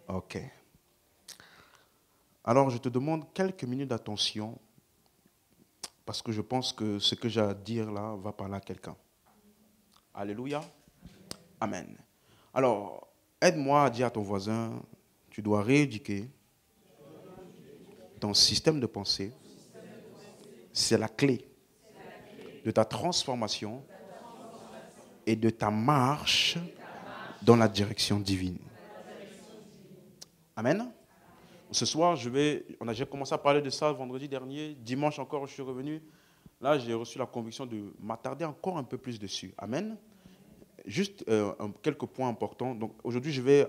Ok. Alors, je te demande quelques minutes d'attention parce que je pense que ce que j'ai à dire là va parler à quelqu'un. Alléluia. Amen. Alors, aide-moi à dire à ton voisin, tu dois rééduquer ton système de pensée. C'est la clé de ta transformation et de ta marche dans la direction divine. Amen. Ce soir, j'ai commencé à parler de ça vendredi dernier. Dimanche encore, je suis revenu. Là, j'ai reçu la conviction de m'attarder encore un peu plus dessus. Amen. Juste quelques points importants. Donc, aujourd'hui, je vais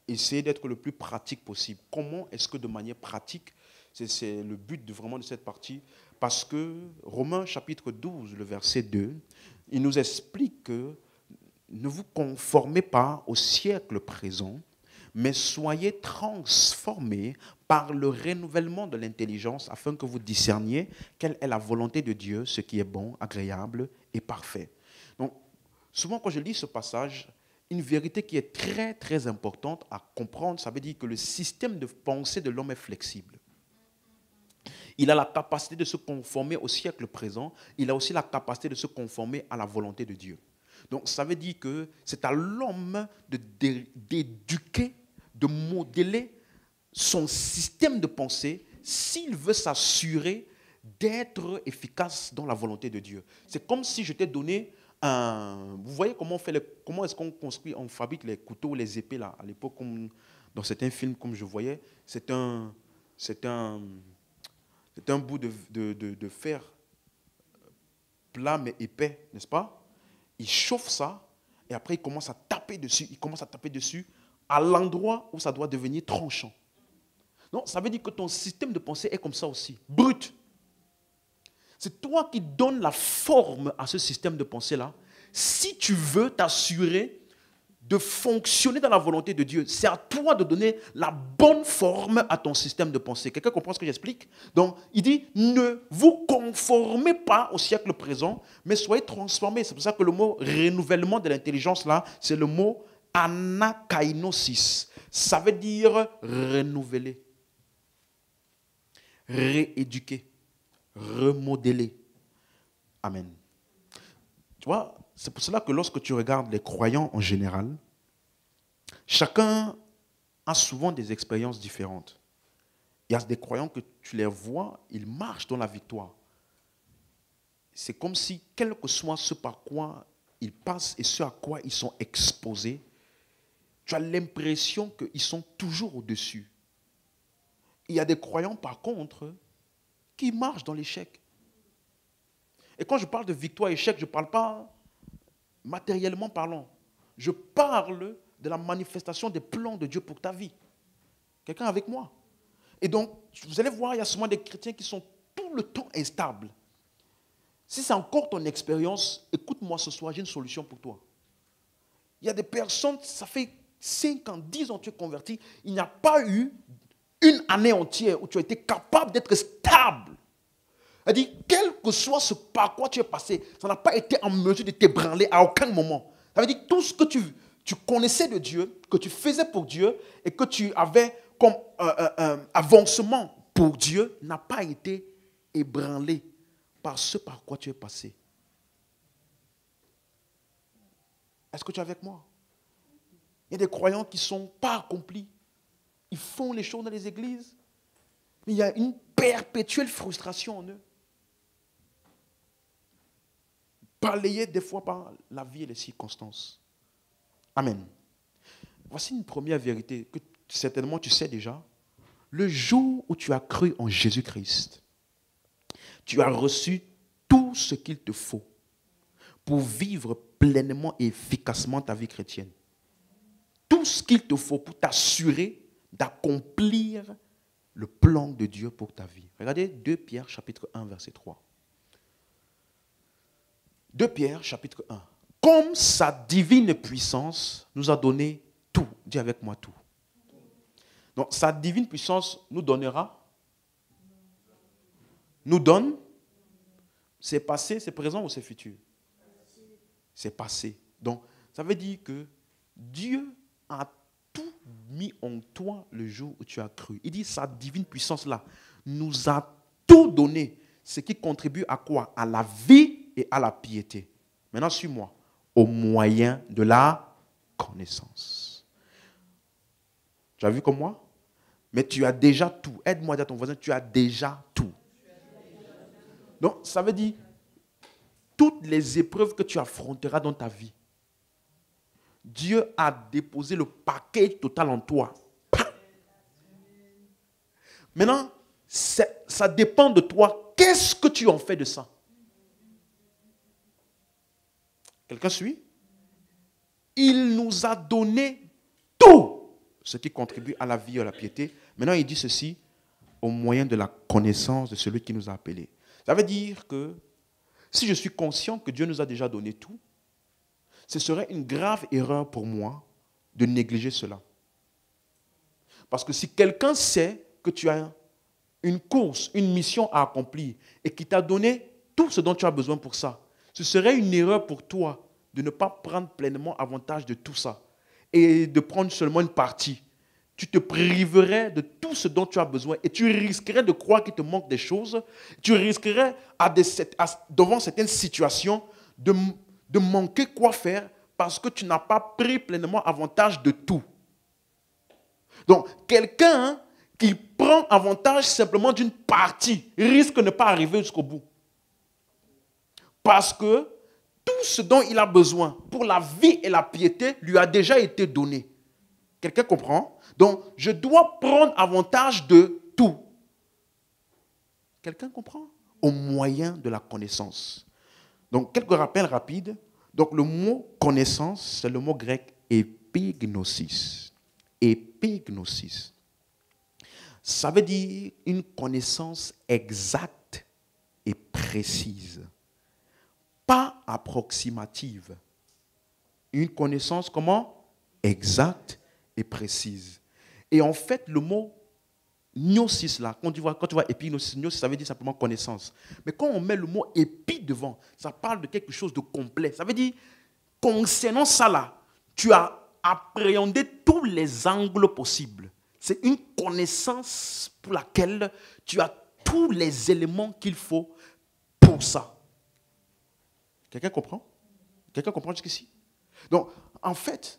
essayer d'être le plus pratique possible. Comment est-ce que de manière pratique, c'est le but vraiment de cette partie, parce que Romains chapitre 12, le verset 2, il nous explique que ne vous conformez pas au siècle présent, mais soyez transformés par le renouvellement de l'intelligence afin que vous discerniez quelle est la volonté de Dieu, ce qui est bon, agréable et parfait. Donc, souvent quand je lis ce passage, une vérité qui est très très importante à comprendre, ça veut dire que le système de pensée de l'homme est flexible. Il a la capacité de se conformer au siècle présent, il a aussi la capacité de se conformer à la volonté de Dieu. Donc ça veut dire que c'est à l'homme d'éduquer, de modeler son système de pensée s'il veut s'assurer d'être efficace dans la volonté de Dieu. C'est comme si je t'ai donné un... Vous voyez comment est-ce qu'on construit, on fabrique les couteaux, les épées là, à l'époque, dans certains films, comme je voyais, c'est un bout de fer plat mais épais, n'est-ce pas? Il chauffe ça et après il commence à taper dessus. Il commence à taper dessus à l'endroit où ça doit devenir tranchant. Non, ça veut dire que ton système de pensée est comme ça aussi, brut. C'est toi qui donnes la forme à ce système de pensée-là. Si tu veux t'assurer de fonctionner dans la volonté de Dieu, c'est à toi de donner la bonne forme à ton système de pensée. Quelqu'un comprend ce que j'explique? Donc, il dit, ne vous conformez pas au siècle présent, mais soyez transformés. C'est pour ça que le mot renouvellement de l'intelligence, là, c'est le mot anakainosis. Ça veut dire renouveler, rééduquer, remodeler. Amen. Tu vois, c'est pour cela que lorsque tu regardes les croyants en général, chacun a souvent des expériences différentes. Il y a des croyants que tu les vois, ils marchent dans la victoire. C'est comme si, quel que soit ce par quoi ils passent et ce à quoi ils sont exposés, tu as l'impression qu'ils sont toujours au-dessus. Il y a des croyants, par contre, qui marchent dans l'échec. Et quand je parle de victoire-échec, je ne parle pas matériellement parlant. Je parle de la manifestation des plans de Dieu pour ta vie. Quelqu'un avec moi? Et donc, vous allez voir, il y a souvent des chrétiens qui sont tout le temps instables. Si c'est encore ton expérience, écoute-moi ce soir, j'ai une solution pour toi. Il y a des personnes, ça fait 5 ans, 10 ans que tu es converti, il n'y a pas eu une année entière où tu as été capable d'être stable. C'est-à-dire, quel que soit ce par quoi tu es passé, ça n'a pas été en mesure de t'ébranler à aucun moment. Ça veut dire que tout ce que tu connaissais de Dieu, que tu faisais pour Dieu et que tu avais comme avancement pour Dieu n'a pas été ébranlé par ce par quoi tu es passé. Est-ce que tu es avec moi? Il y a des croyants qui ne sont pas accomplis. Ils font les choses dans les églises, mais il y a une perpétuelle frustration en eux. Balayés des fois par la vie et les circonstances. Amen. Voici une première vérité que certainement tu sais déjà. Le jour où tu as cru en Jésus-Christ, tu as reçu tout ce qu'il te faut pour vivre pleinement et efficacement ta vie chrétienne. Tout ce qu'il te faut pour t'assurer d'accomplir le plan de Dieu pour ta vie. Regardez 2 Pierre chapitre 1 verset 3. 2 Pierre chapitre 1. Comme sa divine puissance nous a donné tout. Dis avec moi tout. Donc sa divine puissance nous donnera. Nous donne. C'est passé, c'est présent ou c'est futur? C'est passé. Donc ça veut dire que Dieu a tout mis en toi le jour où tu as cru. Il dit, sa divine puissance-là nous a tout donné, ce qui contribue à quoi? À la vie et à la piété. Maintenant, suis-moi. Au moyen de la connaissance. Tu as vu comme moi? Mais tu as déjà tout. Aide-moi à dire à ton voisin, tu as déjà tout. Donc, ça veut dire, toutes les épreuves que tu affronteras dans ta vie, Dieu a déposé le paquet total en toi. Maintenant, ça dépend de toi. Qu'est-ce que tu en fais de ça? Quelqu'un suit? Il nous a donné tout ce qui contribue à la vie et à la piété. Maintenant, il dit ceci, au moyen de la connaissance de celui qui nous a appelés. Ça veut dire que si je suis conscient que Dieu nous a déjà donné tout, ce serait une grave erreur pour moi de négliger cela. Parce que si quelqu'un sait que tu as une course, une mission à accomplir et qui t'a donné tout ce dont tu as besoin pour ça, ce serait une erreur pour toi de ne pas prendre pleinement avantage de tout ça et de prendre seulement une partie. Tu te priverais de tout ce dont tu as besoin et tu risquerais de croire qu'il te manque des choses. Tu risquerais, devant certaines situations, de manquer quoi faire parce que tu n'as pas pris pleinement avantage de tout. Donc, quelqu'un qui prend avantage simplement d'une partie risque de ne pas arriver jusqu'au bout. Parce que tout ce dont il a besoin pour la vie et la piété lui a déjà été donné. Quelqu'un comprend? Donc, je dois prendre avantage de tout. Quelqu'un comprend? Au moyen de la connaissance. Donc, quelques rappels rapides. Donc, le mot connaissance, c'est le mot grec épignosis. Épignosis. Ça veut dire une connaissance exacte et précise. Pas approximative. Une connaissance comment? Exacte et précise. Et en fait, le mot gnosis là, quand tu vois épignosis, gnosis, ça veut dire simplement connaissance. Mais quand on met le mot épi devant, ça parle de quelque chose de complet. Ça veut dire, concernant ça là, tu as appréhendé tous les angles possibles. C'est une connaissance pour laquelle tu as tous les éléments qu'il faut pour ça. Quelqu'un comprend? Quelqu'un comprend jusqu'ici? Donc, en fait,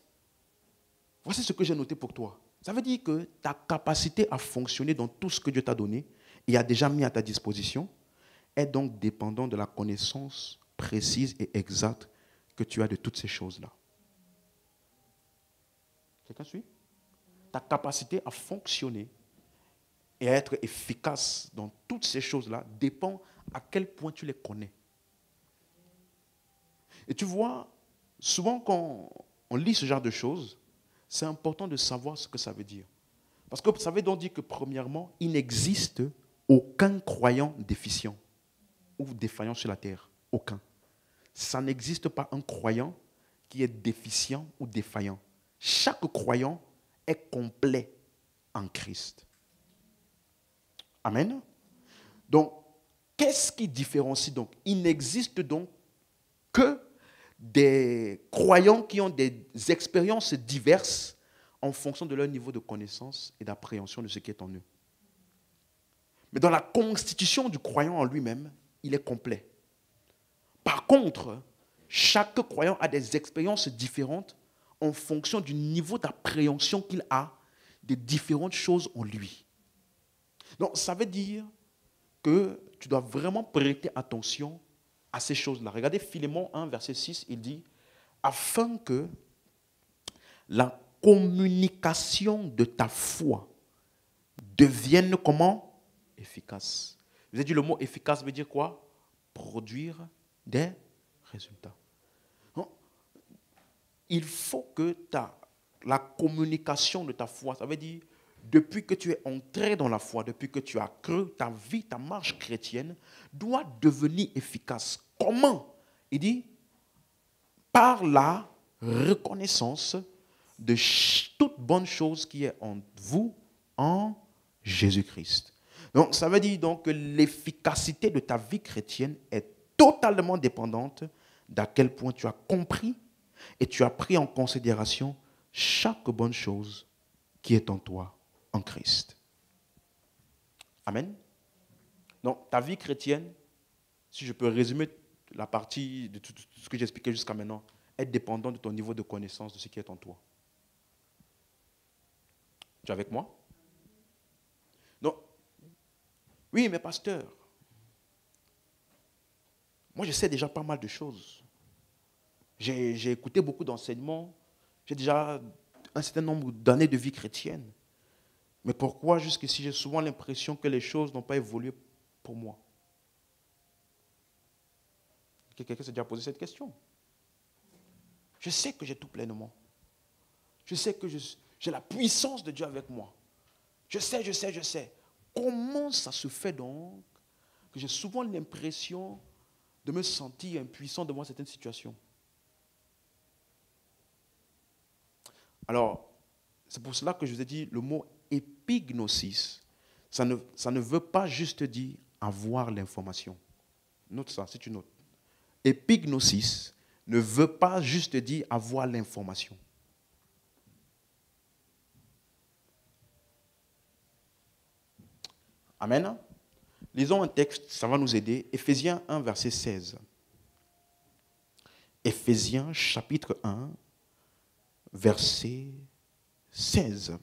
voici ce que j'ai noté pour toi. Ça veut dire que ta capacité à fonctionner dans tout ce que Dieu t'a donné et a déjà mis à ta disposition est donc dépendante de la connaissance précise et exacte que tu as de toutes ces choses-là. Quelqu'un suit? Ta capacité à fonctionner et à être efficace dans toutes ces choses-là dépend à quel point tu les connais. Et tu vois, souvent quand on lit ce genre de choses, c'est important de savoir ce que ça veut dire. Parce que ça veut donc dire que premièrement, il n'existe aucun croyant déficient ou défaillant sur la terre. Aucun. Ça n'existe pas un croyant qui est déficient ou défaillant. Chaque croyant est complet en Christ. Amen. Donc, qu'est-ce qui différencie donc? Il n'existe donc que des croyants qui ont des expériences diverses en fonction de leur niveau de connaissance et d'appréhension de ce qui est en eux. Mais dans la constitution du croyant en lui-même, il est complet. Par contre, chaque croyant a des expériences différentes en fonction du niveau d'appréhension qu'il a des différentes choses en lui. Donc, ça veut dire que tu dois vraiment prêter attention à ces choses-là. Regardez Philémon 1, verset 6, il dit « Afin que la communication de ta foi devienne comment? Efficace. » Vous avez dit le mot efficace veut dire quoi? Produire des résultats. Il faut que la communication de ta foi, ça veut dire depuis que tu es entré dans la foi, depuis que tu as cru, ta vie, ta marche chrétienne doit devenir efficace. Comment? Il dit, par la reconnaissance de toute bonne chose qui est en vous, en Jésus-Christ. Donc, ça veut dire donc que l'efficacité de ta vie chrétienne est totalement dépendante d'à quel point tu as compris et tu as pris en considération chaque bonne chose qui est en toi, en Christ. Amen. Donc, ta vie chrétienne, si je peux résumer la partie de tout ce que j'ai expliqué jusqu'à maintenant, est dépendante de ton niveau de connaissance de ce qui est en toi. Tu es avec moi? Donc, oui, mais pasteur, moi je sais déjà pas mal de choses. J'ai écouté beaucoup d'enseignements, j'ai déjà un certain nombre d'années de vie chrétienne. Mais pourquoi jusqu'ici j'ai souvent l'impression que les choses n'ont pas évolué pour moi? Quelqu'un s'est déjà posé cette question. Je sais que j'ai tout pleinement. Je sais que j'ai la puissance de Dieu avec moi. Je sais. Comment ça se fait donc que j'ai souvent l'impression de me sentir impuissant devant certaines situations? Alors, c'est pour cela que je vous ai dit le mot épignosis. Ça ne veut pas juste dire avoir l'information. Note ça, si tu notes. Épignosis ne veut pas juste dire avoir l'information. Amen. Lisons un texte, ça va nous aider. Éphésiens 1, verset 16. Éphésiens chapitre 1, verset 16.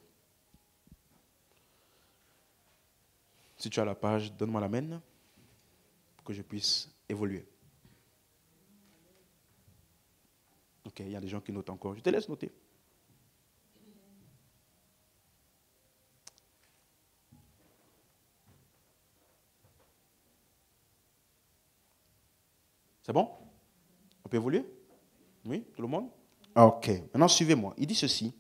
Si tu as la page, donne-moi l'amen pour que je puisse évoluer. Ok, il y a des gens qui notent encore. Je te laisse noter. C'est bon? On peut évoluer? Oui, tout le monde? Ok, maintenant suivez-moi. Il dit ceci.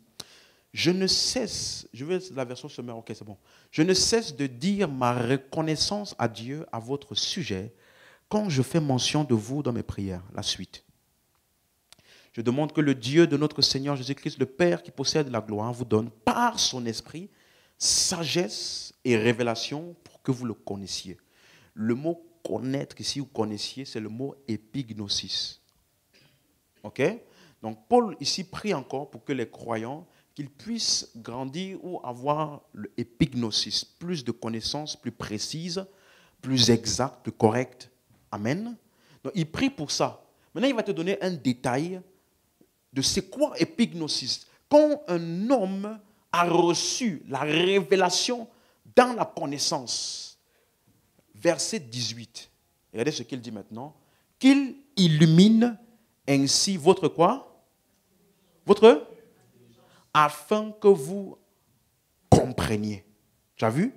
Je ne cesse, je veux la version sommaire, ok, c'est bon. Je ne cesse de dire ma reconnaissance à Dieu à votre sujet quand je fais mention de vous dans mes prières. La suite. Je demande que le Dieu de notre Seigneur Jésus-Christ, le Père qui possède la gloire, vous donne par son esprit sagesse et révélation pour que vous le connaissiez. Le mot connaître ici ou connaissiez, c'est le mot épignosis. Ok? Donc Paul ici prie encore pour que les croyants qu'ils puissent grandir ou avoir l'épignosis, plus de connaissances plus précises, plus exactes, plus correctes. Amen. Donc il prie pour ça. Maintenant, il va te donner un détail de c'est quoi épignosis. Quand un homme a reçu la révélation dans la connaissance, verset 18, regardez ce qu'il dit maintenant, qu'il illumine ainsi votre quoi? Votre? Afin que vous compreniez. Tu as vu?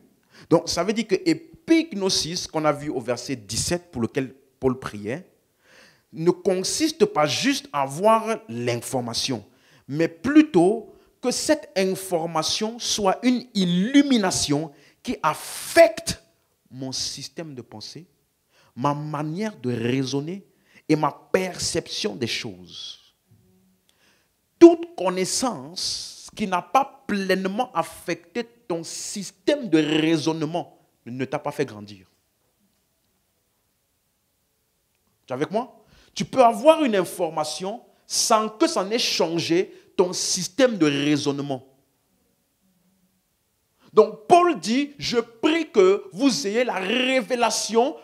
Donc, ça veut dire que épignosis, qu'on a vu au verset 17, pour lequel Paul priait, ne consiste pas juste à avoir l'information, mais plutôt que cette information soit une illumination qui affecte mon système de pensée, ma manière de raisonner et ma perception des choses. Toute connaissance qui n'a pas pleinement affecté ton système de raisonnement ne t'a pas fait grandir. Tu es avec moi? Tu peux avoir une information sans que ça n'ait changé ton système de raisonnement. Donc Paul dit, je prie que vous ayez la révélation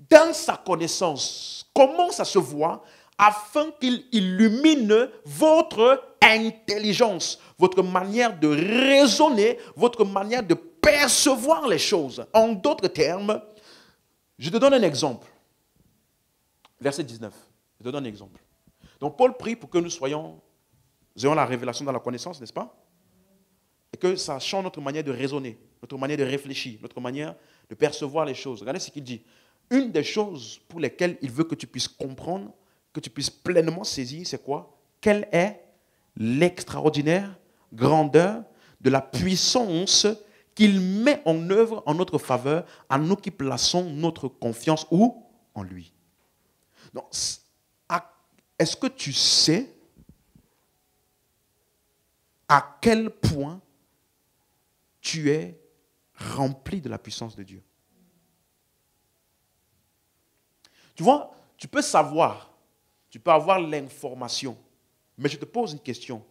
dans sa connaissance. Comment ça se voit? Afin qu'il illumine votre intelligence, votre manière de raisonner, votre manière de percevoir les choses. En d'autres termes, je te donne un exemple. Verset 19. Je te donne un exemple. Donc Paul prie pour que nous ayons la révélation dans la connaissance, n'est-ce pas? Et que ça change notre manière de raisonner, notre manière de réfléchir, notre manière de percevoir les choses. Regardez ce qu'il dit. Une des choses pour lesquelles il veut que tu puisses comprendre, que tu puisses pleinement saisir, c'est quoi? Quelle est l'extraordinaire grandeur de la puissance qu'il met en œuvre en notre faveur à nous qui plaçons notre confiance où? En lui. Donc, est-ce que tu sais à quel point tu es rempli de la puissance de Dieu? Tu vois, tu peux savoir, tu peux avoir l'information, mais je te pose une question.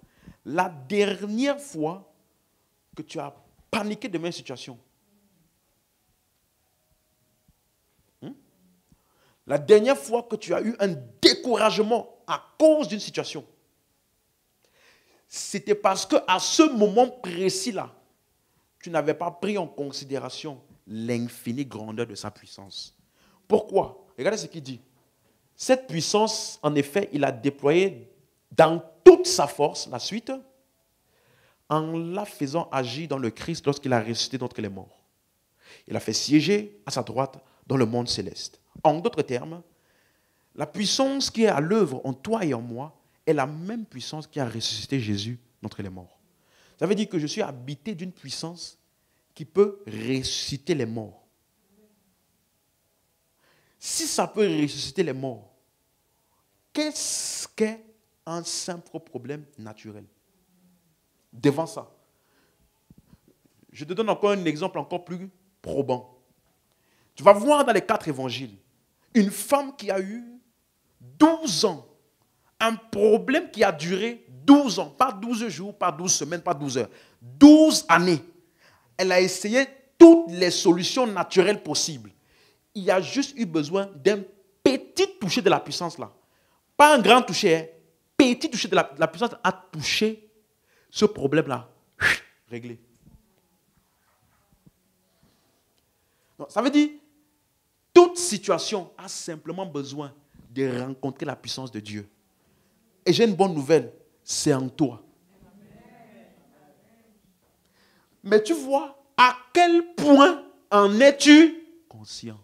La dernière fois que tu as paniqué devant une situation? La dernière fois que tu as eu un découragement à cause d'une situation, c'était parce qu'à ce moment précis-là, tu n'avais pas pris en considération l'infinie grandeur de sa puissance. Pourquoi? Regardez ce qu'il dit. Cette puissance, en effet, il a déployée dans toute sa force, la suite, en la faisant agir dans le Christ lorsqu'il a ressuscité d'entre les morts. Il a fait siéger à sa droite dans le monde céleste. En d'autres termes, la puissance qui est à l'œuvre en toi et en moi est la même puissance qui a ressuscité Jésus d'entre les morts. Ça veut dire que je suis habité d'une puissance qui peut ressusciter les morts. Si ça peut ressusciter les morts, qu'est-ce qu'est un simple problème naturel? Devant ça, je te donne encore un exemple encore plus probant. Tu vas voir dans les 4 évangiles, une femme qui a eu 12 ans, un problème qui a duré 12 ans, pas 12 jours, pas 12 semaines, pas 12 heures, 12 années. Elle a essayé toutes les solutions naturelles possibles. Il y a juste eu besoin d'un petit toucher de la puissance là. Pas un grand toucher, hein. Petit toucher de la puissance a touché ce problème-là. Réglé. Donc, ça veut dire, toute situation a simplement besoin de rencontrer la puissance de Dieu. Et j'ai une bonne nouvelle, c'est en toi. Mais tu vois, à quel point en es-tu conscient?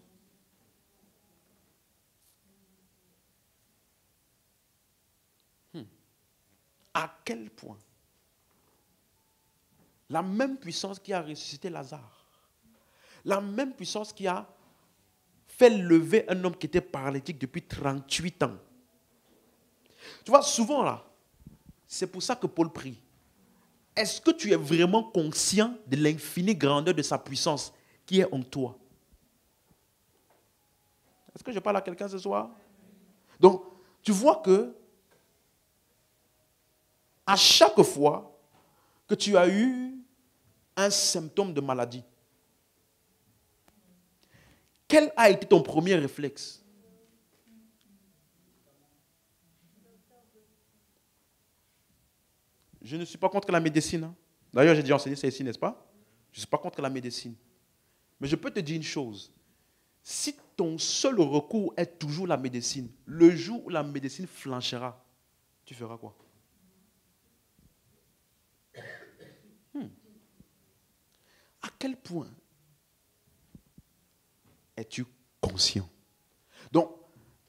À quel point? La même puissance qui a ressuscité Lazare, la même puissance qui a fait lever un homme qui était paralytique depuis 38 ans. Tu vois, souvent là, c'est pour ça que Paul prie. Est-ce que tu es vraiment conscient de l'infinie grandeur de sa puissance qui est en toi? Est-ce que je parle à quelqu'un ce soir? Donc, tu vois que à chaque fois que tu as eu un symptôme de maladie, quel a été ton premier réflexe? Je ne suis pas contre la médecine. Hein. D'ailleurs, j'ai déjà enseigné ça ici, n'est-ce pas? Je ne suis pas contre la médecine. Mais je peux te dire une chose. Si ton seul recours est toujours la médecine, le jour où la médecine flanchera, tu feras quoi? À quel point es-tu conscient? Donc,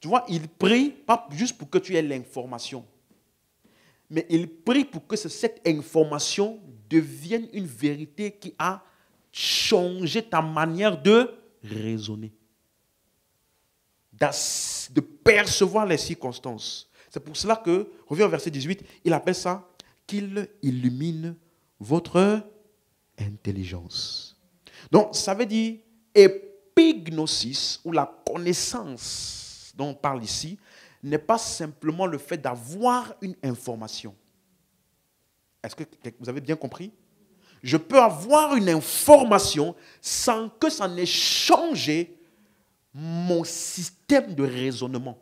tu vois, il prie pas juste pour que tu aies l'information, mais il prie pour que cette information devienne une vérité qui a changé ta manière de raisonner, de percevoir les circonstances. C'est pour cela que, reviens au verset 18, il appelle ça qu'il illumine votre intelligence. Donc, ça veut dire épignosis, ou la connaissance dont on parle ici, n'est pas simplement le fait d'avoir une information. Est-ce que vous avez bien compris? Je peux avoir une information sans que ça n'ait changé mon système de raisonnement.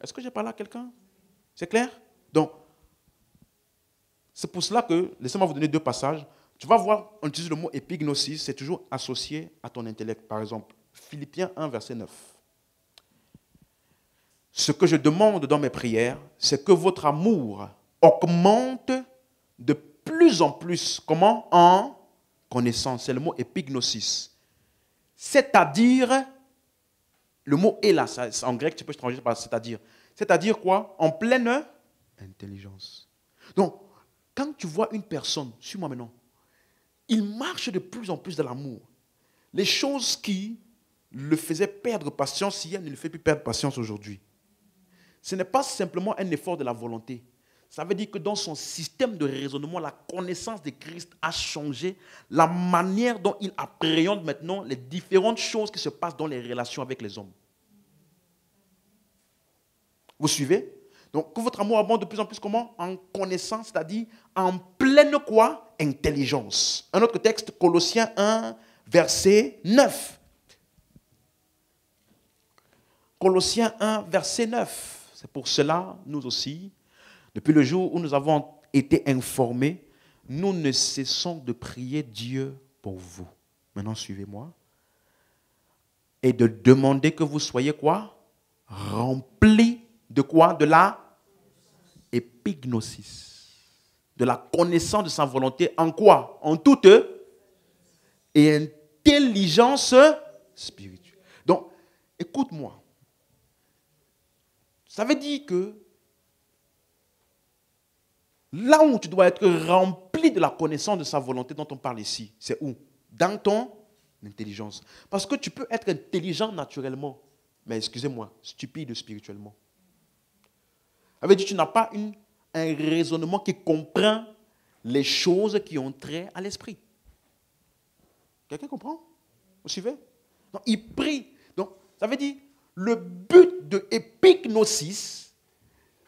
Est-ce que j'ai parlé à quelqu'un? C'est clair? Donc, c'est pour cela que, laissez-moi vous donner 2 passages. Tu vas voir, on utilise le mot épignosis, c'est toujours associé à ton intellect. Par exemple, Philippiens 1, verset 9. Ce que je demande dans mes prières, c'est que votre amour augmente de plus en plus. Comment? En connaissance. C'est le mot épignosis. C'est-à-dire, le mot est là, en grec, tu peux changer par c'est-à-dire. C'est-à-dire quoi? En pleine intelligence. Donc, quand tu vois une personne, suis-moi maintenant, il marche de plus en plus dans l'amour. Les choses qui le faisaient perdre patience hier ne le fait plus perdre patience aujourd'hui. Ce n'est pas simplement un effort de la volonté. Ça veut dire que dans son système de raisonnement, la connaissance de Christ a changé la manière dont il appréhende maintenant les différentes choses qui se passent dans les relations avec les hommes. Vous suivez? Donc, que votre amour abonde de plus en plus comment? En connaissance, c'est-à-dire en pleine quoi? Intelligence. Un autre texte, Colossiens 1, verset 9. Colossiens 1, verset 9. C'est pour cela, nous aussi, depuis le jour où nous avons été informés, nous ne cessons de prier Dieu pour vous. Maintenant, suivez-moi. Et de demander que vous soyez quoi? Remplis de quoi? De la épignosis. De la connaissance de sa volonté. En quoi? En toute et intelligence spirituelle. Donc, écoute-moi. Ça veut dire que là où tu dois être rempli de la connaissance de sa volonté dont on parle ici, c'est où? Dans ton intelligence. Parce que tu peux être intelligent naturellement, mais excusez-moi, stupide spirituellement. Ça veut dire que tu n'as pas un raisonnement qui comprend les choses qui ont trait à l'esprit. Quelqu'un comprend? Vous suivez? Donc, il prie. Donc, ça veut dire, le but de épignosis,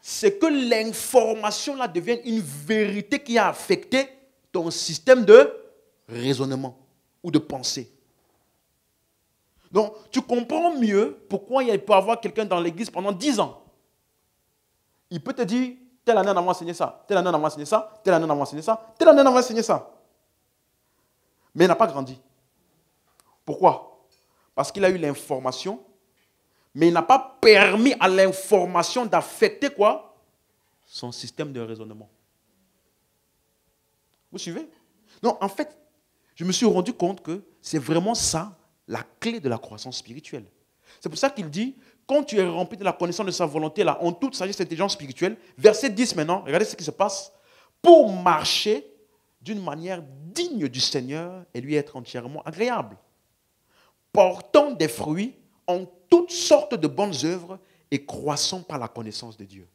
c'est que l'information là devienne une vérité qui a affecté ton système de raisonnement ou de pensée. Donc, tu comprends mieux pourquoi il peut y avoir quelqu'un dans l'église pendant 10 ans. Il peut te dire, telle année on m'a enseigné ça, telle année on m'a enseigné ça, telle année on m'a enseigné ça, telle année on m'a enseigné ça. Mais il n'a pas grandi. Pourquoi? Parce qu'il a eu l'information, mais il n'a pas permis à l'information d'affecter quoi? Son système de raisonnement. Vous suivez? Non, en fait, je me suis rendu compte que c'est vraiment ça, la clé de la croissance spirituelle. C'est pour ça qu'il dit, quand tu es rempli de la connaissance de sa volonté, là, en toute sagesse et intelligence spirituelle, verset 10 maintenant, regardez ce qui se passe, pour marcher d'une manière digne du Seigneur et lui être entièrement agréable, portant des fruits en toutes sortes de bonnes œuvres et croissant par la connaissance de Dieu.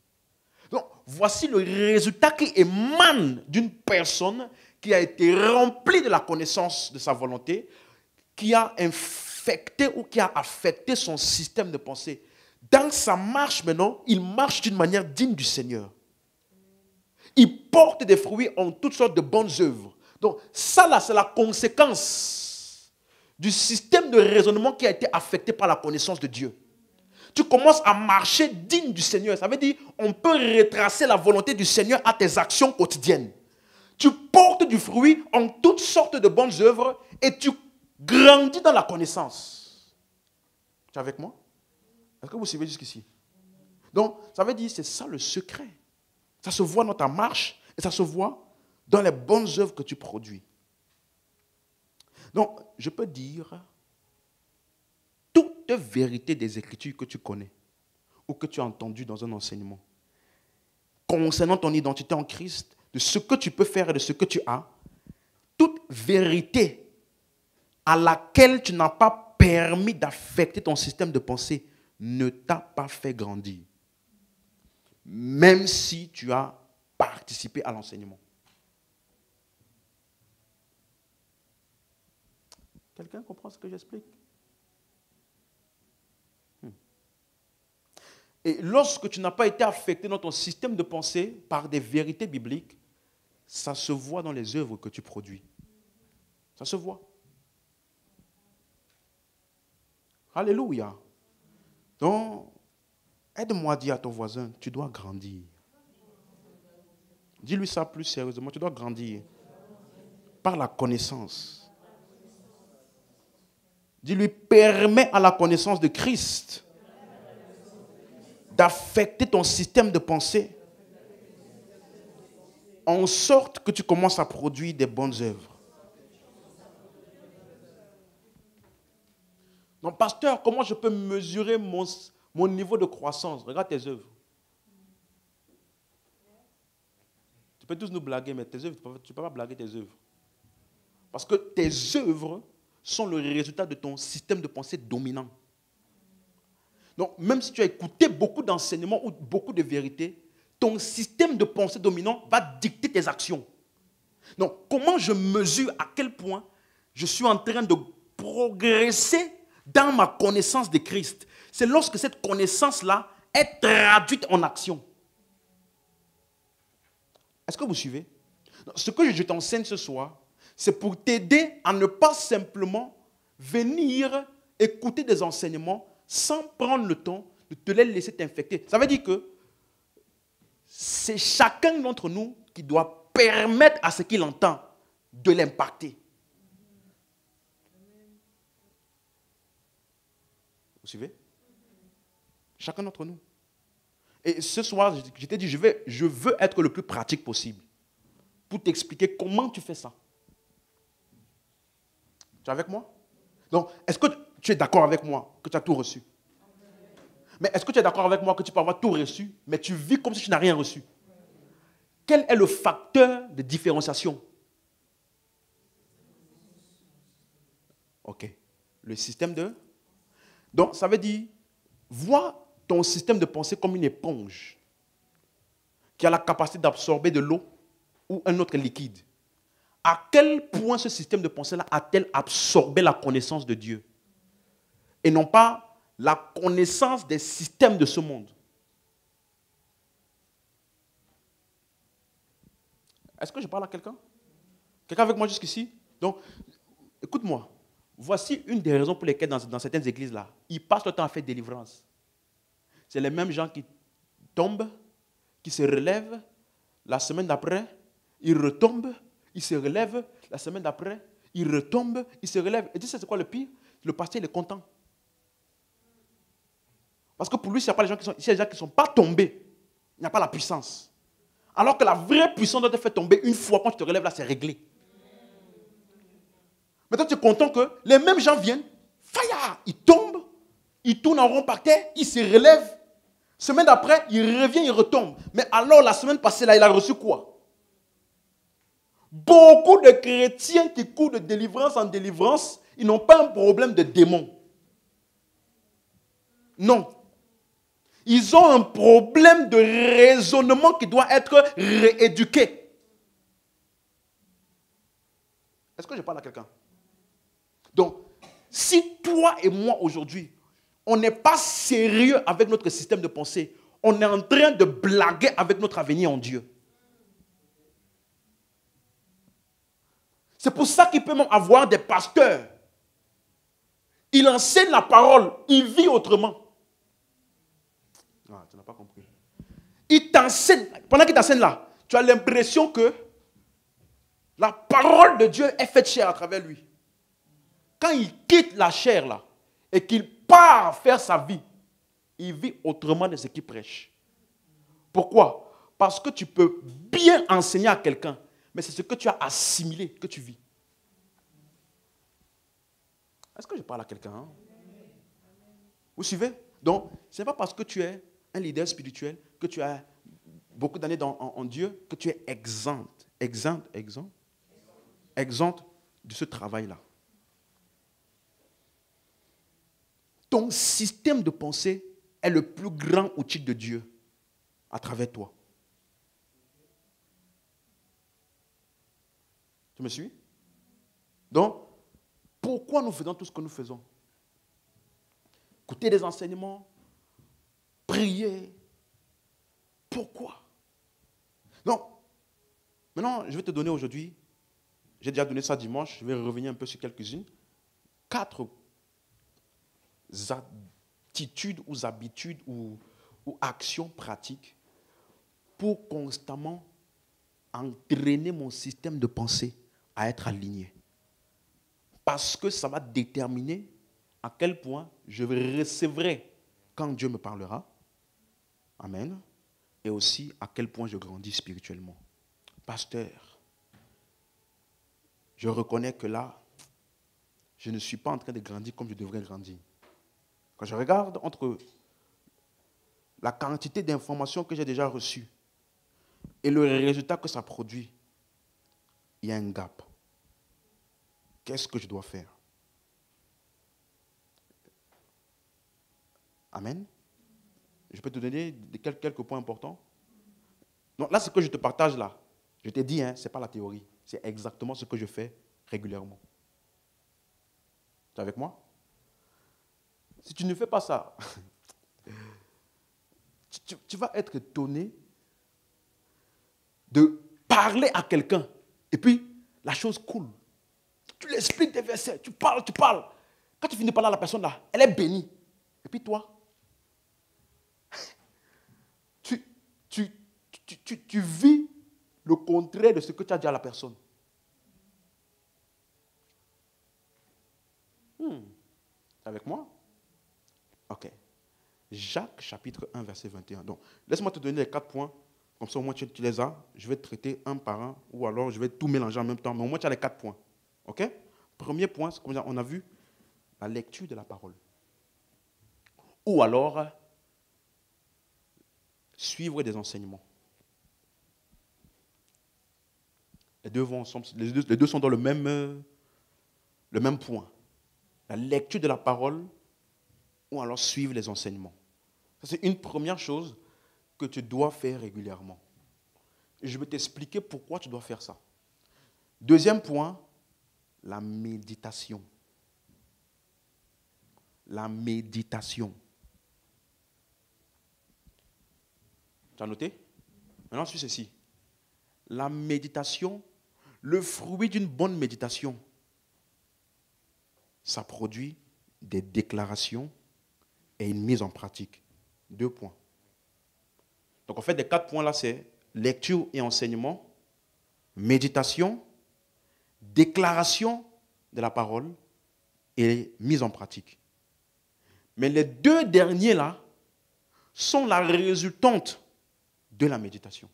Donc, voici le résultat qui émane d'une personne qui a été remplie de la connaissance de sa volonté, qui a infecté ou qui a affecté son système de pensée. Dans sa marche maintenant, il marche d'une manière digne du Seigneur. Il porte des fruits en toutes sortes de bonnes œuvres. Donc, ça là, c'est la conséquence du système de raisonnement qui a été affecté par la connaissance de Dieu. Tu commences à marcher digne du Seigneur. Ça veut dire on peut retracer la volonté du Seigneur à tes actions quotidiennes. Tu portes du fruit en toutes sortes de bonnes œuvres et tu grandis dans la connaissance. Tu es avec moi? Est-ce que vous suivez jusqu'ici? Donc, ça veut dire c'est ça le secret. Ça se voit dans ta marche et ça se voit dans les bonnes œuvres que tu produis. Donc, je peux dire, toute vérité des Écritures que tu connais ou que tu as entendu dans un enseignement, concernant ton identité en Christ, de ce que tu peux faire et de ce que tu as, toute vérité à laquelle tu n'as pas permis d'affecter ton système de pensée ne t'a pas fait grandir, même si tu as participé à l'enseignement. Quelqu'un comprend ce que j'explique? Et lorsque tu n'as pas été affecté dans ton système de pensée par des vérités bibliques, ça se voit dans les œuvres que tu produis. Ça se voit. Alléluia. Donc, aide-moi à dire à ton voisin, tu dois grandir. Dis-lui ça plus sérieusement, tu dois grandir par la connaissance. Dis-lui, permets à la connaissance de Christ d'affecter ton système de pensée en sorte que tu commences à produire des bonnes œuvres. Donc, pasteur, comment je peux mesurer mon niveau de croissance? Regarde tes œuvres. Tu peux tous nous blaguer, mais tes œuvres, tu ne peux pas blaguer tes œuvres. Parce que tes œuvres sont le résultat de ton système de pensée dominant. Donc, même si tu as écouté beaucoup d'enseignements ou beaucoup de vérités, ton système de pensée dominant va dicter tes actions. Donc, comment je mesure à quel point je suis en train de progresser dans ma connaissance de Christ? C'est lorsque cette connaissance-là est traduite en action. Est-ce que vous suivez? Ce que je t'enseigne ce soir, c'est pour t'aider à ne pas simplement venir écouter des enseignements sans prendre le temps de te les laisser t'infecter. Ça veut dire que c'est chacun d'entre nous qui doit permettre à ce qu'il entend de l'impacter. Vous suivez? Chacun d'entre nous. Et ce soir, je t'ai dit, je veux être le plus pratique possible pour t'expliquer comment tu fais ça. Tu es avec moi? Donc, est-ce que tu es d'accord avec moi que tu as tout reçu? Mais est-ce que tu es d'accord avec moi que tu peux avoir tout reçu, mais tu vis comme si tu n'as rien reçu? Quel est le facteur de différenciation? Ok. Le système de... Donc, ça veut dire, vois ton système de pensée comme une éponge qui a la capacité d'absorber de l'eau ou un autre liquide. À quel point ce système de pensée-là a-t-elle absorbé la connaissance de Dieu? Et non pas la connaissance des systèmes de ce monde. Est-ce que je parle à quelqu'un? Quelqu'un avec moi jusqu'ici? Donc, écoute-moi. Voici une des raisons pour lesquelles dans certaines églises-là, ils passent le temps à faire délivrance. C'est les mêmes gens qui tombent, qui se relèvent, la semaine d'après, ils retombent, ils se relèvent, la semaine d'après, ils retombent, ils se relèvent. Et tu sais c'est quoi le pire? Le pasteur, il est content. Parce que pour lui, s'il n'y a pas des gens qui ne sont pas tombés, il n'y a pas la puissance. Alors que la vraie puissance doit te faire tomber une fois, quand tu te relèves là, c'est réglé. Maintenant, tu es content que les mêmes gens viennent, fire, ils tombent, ils tournent en rond par terre, ils se relèvent. Semaine d'après, il revient, il retombe. Mais alors, la semaine passée, là, il a reçu quoi? Beaucoup de chrétiens qui courent de délivrance en délivrance, ils n'ont pas un problème de démon. Non. Ils ont un problème de raisonnement qui doit être rééduqué. Est-ce que je parle à quelqu'un? Donc, si toi et moi aujourd'hui, on n'est pas sérieux avec notre système de pensée, on est en train de blaguer avec notre avenir en Dieu. C'est pour ça qu'il peut même avoir des pasteurs. Il enseigne la parole, il vit autrement. Ah, tu n'as pas compris. Il t'enseigne, pendant qu'il t'enseigne là, tu as l'impression que la parole de Dieu est faite chair à travers lui. Quand il quitte la chair là, et qu'il part faire sa vie, il vit autrement de ce qu'il prêche. Pourquoi? Parce que tu peux bien enseigner à quelqu'un, mais c'est ce que tu as assimilé que tu vis. Est-ce que je parle à quelqu'un? Hein? Vous suivez? Donc, ce n'est pas parce que tu es un leader spirituel, que tu as beaucoup d'années en Dieu, que tu es exempt de ce travail-là. Ton système de pensée est le plus grand outil de Dieu à travers toi. Tu me suis? Donc, pourquoi nous faisons tout ce que nous faisons? Écouter des enseignements, prier. Pourquoi? Donc, maintenant, je vais te donner aujourd'hui, j'ai déjà donné ça dimanche, je vais revenir un peu sur quelques-unes, 4 attitudes ou habitudes ou actions pratiques pour constamment entraîner mon système de pensée à être aligné. Parce que ça va déterminer à quel point je recevrai quand Dieu me parlera. Amen. Et aussi à quel point je grandis spirituellement. Pasteur, je reconnais que là, je ne suis pas en train de grandir comme je devrais grandir. Quand je regarde entre la quantité d'informations que j'ai déjà reçues et le résultat que ça produit, il y a un gap. Qu'est-ce que je dois faire? Amen. Je peux te donner quelques points importants. Donc là, ce que je te partage là, je t'ai dit, ce n'est pas la théorie. C'est exactement ce que je fais régulièrement. Tu es avec moi? Si tu ne fais pas ça, tu vas être étonné de parler à quelqu'un. Et puis, la chose coule. Tu lui expliques des versets, tu parles. Quand tu finis par là, la personne là, elle est bénie. Et puis toi, tu vis le contraire de ce que tu as dit à la personne. Avec moi? Ok. Jacques chapitre 1, verset 21. Donc, laisse-moi te donner les 4 points. Comme ça, au moins, tu les as. Je vais te traiter un par un. Ou alors, je vais tout mélanger en même temps. Mais au moins, tu as les 4 points. Ok? Premier point, c'est comme on a vu, la lecture de la parole. Ou alors, suivre des enseignements. Les deux vont ensemble. Les deux sont dans le même point. La lecture de la parole ou alors suivre les enseignements. Ça, c'est une première chose que tu dois faire régulièrement. Et je vais t'expliquer pourquoi tu dois faire ça. Deuxième point, la méditation. La méditation. Tu as noté? Maintenant, suis ceci. La méditation, le fruit d'une bonne méditation, ça produit des déclarations et une mise en pratique. 2 points. Donc en fait, les 4 points là, c'est lecture et enseignement, méditation, déclaration de la parole et mise en pratique. Mais les 2 derniers là sont la résultante de la méditation.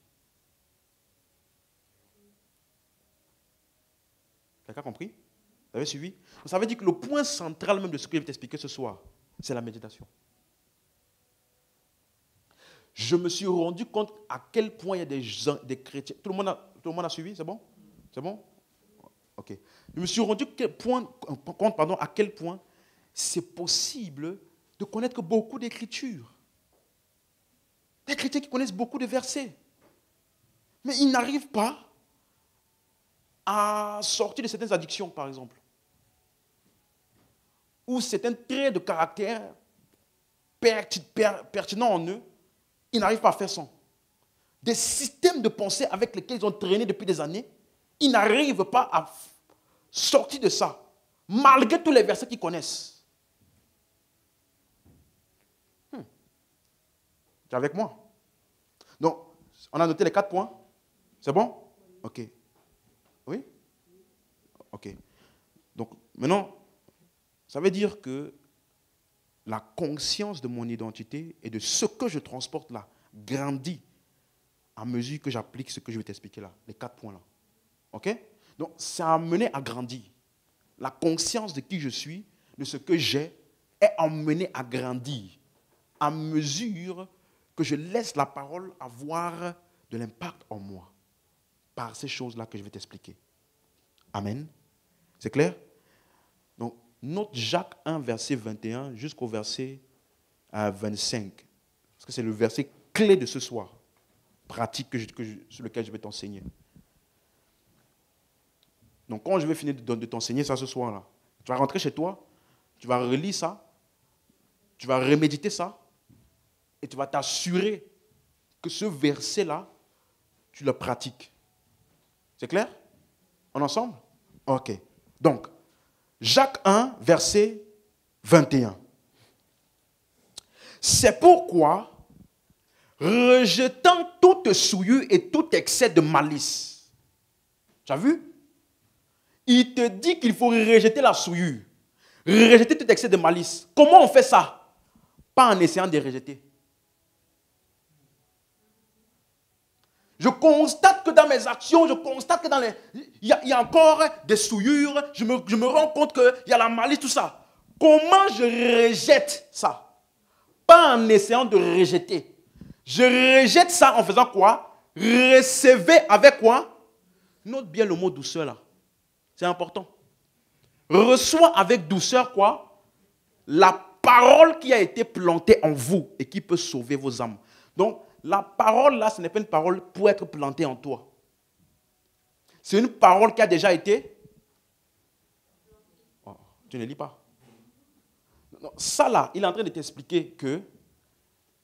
Quelqu'un a compris? Vous avez suivi? Ça veut dire que le point central même de ce que je vais t'expliquer ce soir, c'est la méditation. Je me suis rendu compte à quel point il y a des chrétiens. Tout le monde a suivi? C'est bon? C'est bon? Ok. Je me suis rendu compte à quel point c'est possible de connaître beaucoup d'écritures. Des chrétiens qui connaissent beaucoup de versets. Mais ils n'arrivent pas à sortir de certaines addictions, par exemple. Ou certains traits de caractère pertinents en eux, ils n'arrivent pas à faire sans. Des systèmes de pensée avec lesquels ils ont traîné depuis des années, ils n'arrivent pas à sortir de ça, malgré tous les versets qu'ils connaissent. Tu es avec moi? Donc, on a noté les 4 points. C'est bon? Ok. Oui? Ok. Donc, maintenant, ça veut dire que la conscience de mon identité et de ce que je transporte là grandit à mesure que j'applique ce que je vais t'expliquer là, les 4 points là. Ok? Donc, ça a amené à grandir. La conscience de qui je suis, de ce que j'ai, est amenée à grandir à mesure que je laisse la parole avoir de l'impact en moi par ces choses-là que je vais t'expliquer. Amen. C'est clair? Donc, note Jacques 1, verset 21 jusqu'au verset 25. Parce que c'est le verset clé de ce soir, pratique sur lequel je vais t'enseigner. Donc, quand je vais finir de t'enseigner ça ce soir-là, tu vas rentrer chez toi, tu vas relire ça, tu vas reméditer ça, et tu vas t'assurer que ce verset-là, tu le pratiques. C'est clair? On est ensemble? Ok. Donc, Jacques 1, verset 21. C'est pourquoi, rejetant toute souillure et tout excès de malice. Tu as vu? Il te dit qu'il faut rejeter la souillure, rejeter tout excès de malice. Comment on fait ça? Pas en essayant de rejeter. Je constate que dans mes actions, je constate que il y a encore des souillures, je me rends compte qu'il y a la malice, tout ça. Comment je rejette ça? Pas en essayant de rejeter. Je rejette ça en faisant quoi? Recevez avec quoi? Note bien le mot douceur là. C'est important. Reçois avec douceur quoi? La parole qui a été plantée en vous et qui peut sauver vos âmes. Donc, la parole là, ce n'est pas une parole pour être plantée en toi. C'est une parole qui a déjà été... Oh, tu ne lis pas. Non, ça là, il est en train de t'expliquer que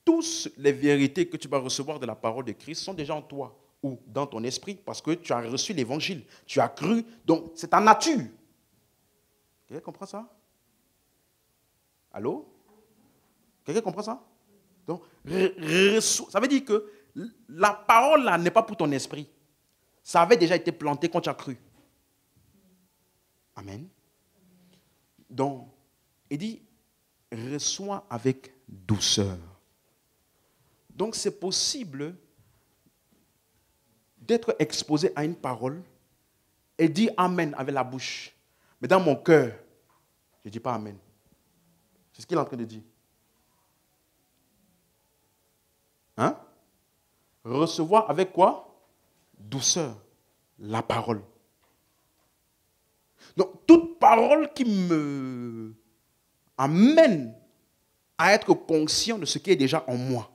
toutes les vérités que tu vas recevoir de la parole de Christ sont déjà en toi. Ou dans ton esprit, parce que tu as reçu l'évangile. Tu as cru, donc c'est ta nature. Quelqu'un comprend ça? Allô? Quelqu'un comprend ça? Donc, ça veut dire que la parole là n'est pas pour ton esprit. Ça avait déjà été planté quand tu as cru. Amen. Donc, il dit, reçois avec douceur. Donc, c'est possible d'être exposé à une parole et dire Amen avec la bouche. Mais dans mon cœur, je ne dis pas Amen. C'est ce qu'il est en train de dire. Hein? Recevoir avec quoi? Douceur. La parole. Donc, toute parole qui me amène à être conscient de ce qui est déjà en moi.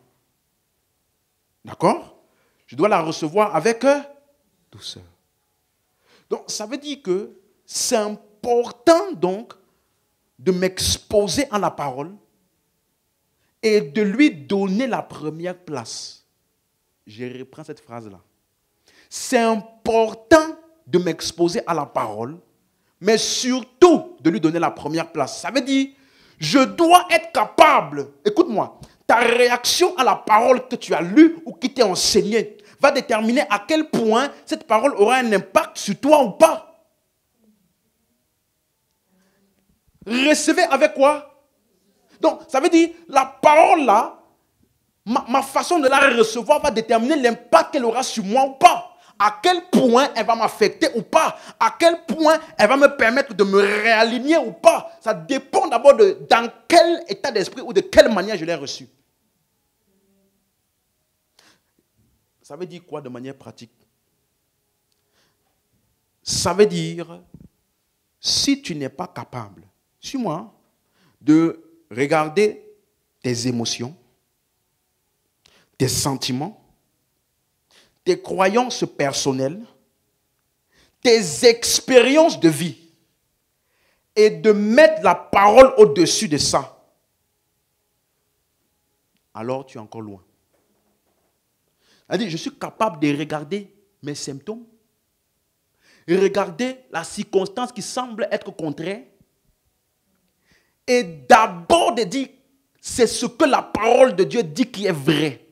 D'accord? Je dois la recevoir avec douceur. Donc, ça veut dire que c'est important donc de m'exposer à la parole et de lui donner la première place. Je reprends cette phrase-là. C'est important de m'exposer à la parole, mais surtout de lui donner la première place. Ça veut dire, je dois être capable, écoute-moi, ta réaction à la parole que tu as lue ou qui t'est enseignée va déterminer à quel point cette parole aura un impact sur toi ou pas. Recevez avec quoi? Donc, ça veut dire, la parole là, ma façon de la recevoir va déterminer l'impact qu'elle aura sur moi ou pas. À quel point elle va m'affecter ou pas. À quel point elle va me permettre de me réaligner ou pas. Ça dépend d'abord de dans quel état d'esprit ou de quelle manière je l'ai reçue. Ça veut dire quoi de manière pratique? Ça veut dire, si tu n'es pas capable, suis-moi, de regarder tes émotions, tes sentiments, tes croyances personnelles, tes expériences de vie, et de mettre la parole au-dessus de ça, alors tu es encore loin. C'est-à-dire, je suis capable de regarder mes symptômes, et regarder la circonstance qui semble être contraire, et d'abord de dire, c'est ce que la parole de Dieu dit qui est vrai.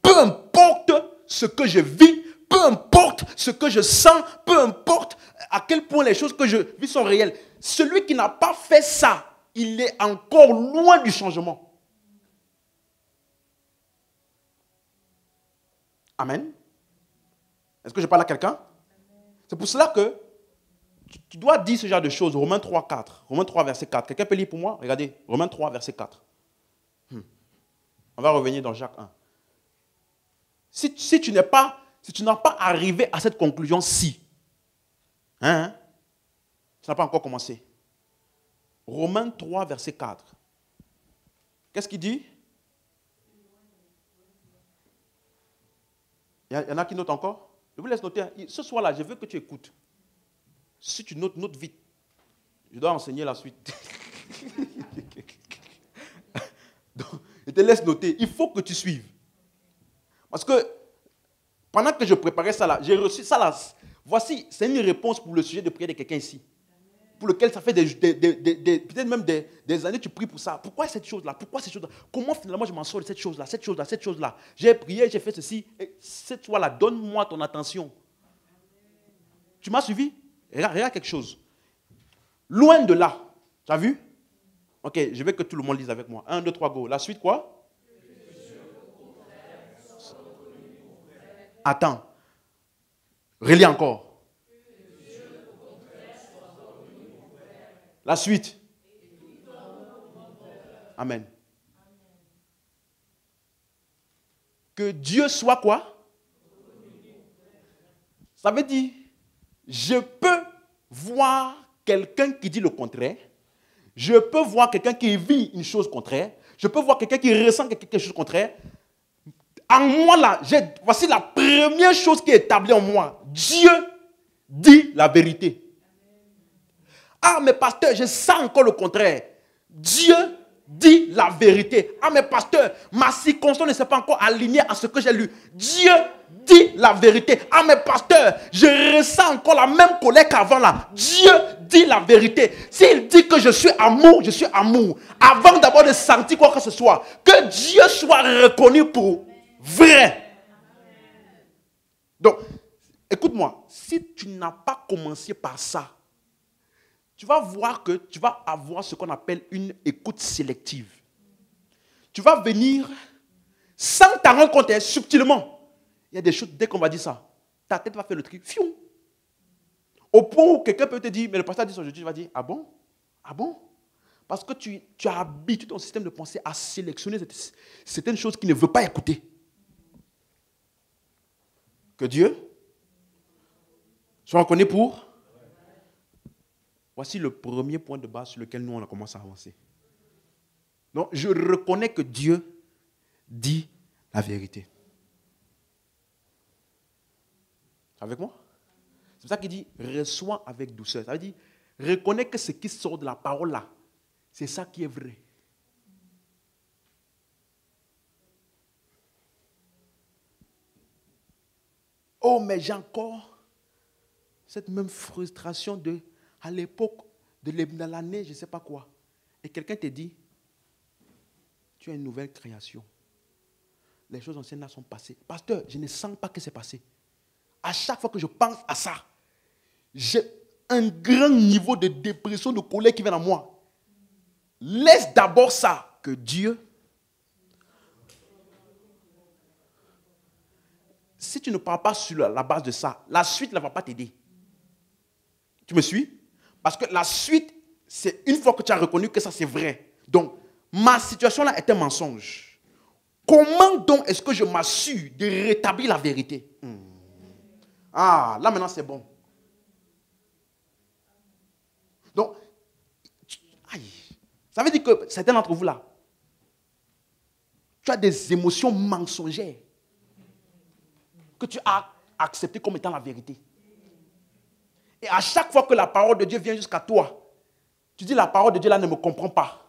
Peu importe ce que je vis, peu importe ce que je sens, peu importe à quel point les choses que je vis sont réelles. Celui qui n'a pas fait ça, il est encore loin du changement. Amen. Est-ce que je parle à quelqu'un? C'est pour cela que tu dois dire ce genre de choses. Romains 3, 4. Romains 3, verset 4. Quelqu'un peut lire pour moi? Regardez. Romains 3, verset 4. On va revenir dans Jacques 1. Si tu n'as pas arrivé à cette conclusion-ci, tu n'as pas encore commencé. Romains 3, verset 4. Qu'est-ce qu'il dit? Il y en a qui notent encore? Je vous laisse noter. Ce soir-là, je veux que tu écoutes. Si tu notes, note vite. Je dois enseigner la suite. Donc, je te laisse noter. Il faut que tu suives. Parce que pendant que je préparais ça là, j'ai reçu ça là. Voici, c'est une réponse pour le sujet de prière de quelqu'un ici. Pour lequel ça fait peut-être même des années que tu pries pour ça. Pourquoi cette chose-là? Pourquoi cette chose-là? Comment finalement je m'en sors de cette chose-là? Cette chose-là, cette chose-là. J'ai prié, j'ai fait ceci. Et cette fois-là, donne-moi ton attention. Tu m'as suivi? Regarde quelque chose. Loin de là. Tu as vu? Ok, je veux que tout le monde lise avec moi. 1, 2, 3, go. La suite quoi? Attends. Relis encore. La suite. Amen. Que Dieu soit quoi? Ça veut dire, je peux voir quelqu'un qui dit le contraire. Je peux voir quelqu'un qui vit une chose contraire. Je peux voir quelqu'un qui ressent quelque chose de contraire. En moi, là, voici la première chose qui est établie en moi. Dieu dit la vérité. Ah, mais pasteur, je sens encore le contraire. Dieu dit la vérité. Ah mais pasteur, ma circonstance ne s'est pas encore alignée à ce que j'ai lu. Dieu dit la vérité. Ah mais pasteur, je ressens encore la même colère qu'avant là. Dieu dit la vérité. S'il dit que je suis amour, je suis amour. Avant d'abord de sentir quoi que ce soit, que Dieu soit reconnu pour vrai. Donc, écoute-moi, si tu n'as pas commencé par ça, tu vas voir que tu vas avoir ce qu'on appelle une écoute sélective. Tu vas venir sans t'en rendre compte, subtilement. Il y a des choses, dès qu'on va dire ça, ta tête va faire le tri. Fiou. Au point où quelqu'un peut te dire, mais le pasteur a dit ça aujourd'hui, tu vas dire, ah bon? Ah bon? Parce que tu as habitué ton système de pensée à sélectionner certaines choses qu'il ne veut pas écouter. Que Dieu soit reconnu pour. Voici le premier point de base sur lequel nous, on a commencé à avancer. Donc, je reconnais que Dieu dit la vérité. Avec moi? C'est pour ça qu'il dit, reçois avec douceur. Ça veut dire, reconnais que ce qui sort de la parole là, c'est ça qui est vrai. Oh, mais j'ai encore cette même frustration de, à l'époque, de l'année, je ne sais pas quoi. Et quelqu'un te dit, tu as une nouvelle création. Les choses anciennes là sont passées. Pasteur, je ne sens pas que c'est passé. À chaque fois que je pense à ça, j'ai un grand niveau de dépression, de colère qui vient à moi. Laisse d'abord ça, que Dieu. Si tu ne parles pas sur la base de ça, la suite ne va pas t'aider. Tu me suis? Parce que la suite, c'est une fois que tu as reconnu que ça c'est vrai. Donc, ma situation là est un mensonge. Comment donc est-ce que je m'assure de rétablir la vérité? Ah, là maintenant c'est bon. Donc, aïe, ça veut dire que certains d'entre vous là, tu as des émotions mensongères que tu as acceptées comme étant la vérité. Et à chaque fois que la parole de Dieu vient jusqu'à toi, tu dis la parole de Dieu là ne me comprend pas.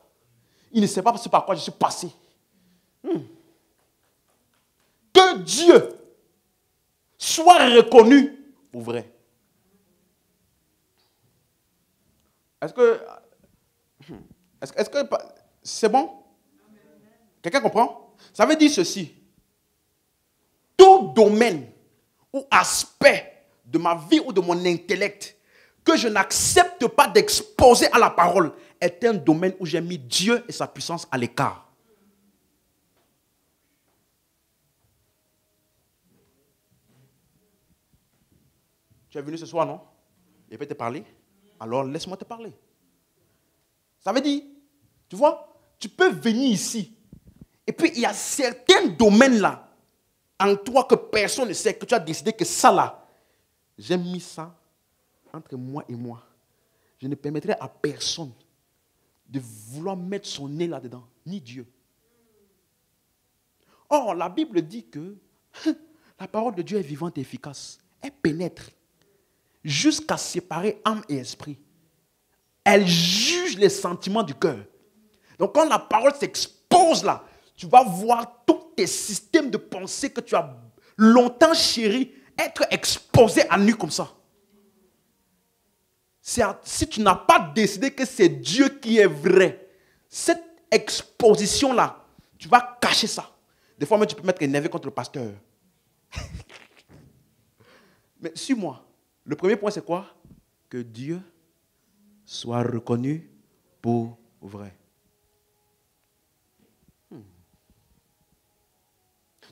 Il ne sait pas ce par quoi je suis passé. Que Dieu soit reconnu pour vrai. Est-ce que c'est bon? Quelqu'un comprend? Ça veut dire ceci. Tout domaine ou aspect de ma vie ou de mon intellect que je n'accepte pas d'exposer à la parole est un domaine où j'ai mis Dieu et sa puissance à l'écart. Tu es venu ce soir, non? Je vais te parler. Alors laisse-moi te parler. Ça veut dire, tu vois, tu peux venir ici. Et puis il y a certains domaines là, en toi que personne ne sait, que tu as décidé que ça là, j'ai mis ça entre moi et moi. Je ne permettrai à personne de vouloir mettre son nez là-dedans, ni Dieu. Or, la Bible dit que la parole de Dieu est vivante et efficace. Elle pénètre jusqu'à séparer âme et esprit. Elle juge les sentiments du cœur. Donc quand la parole s'expose là, tu vas voir tous tes systèmes de pensée que tu as longtemps chéris être exposés à nu comme ça. Si tu n'as pas décidé que c'est Dieu qui est vrai, cette exposition-là, tu vas cacher ça. Des fois même tu peux mettre énervé contre le pasteur. Mais suis-moi. Le premier point, c'est quoi? Que Dieu soit reconnu pour vrai.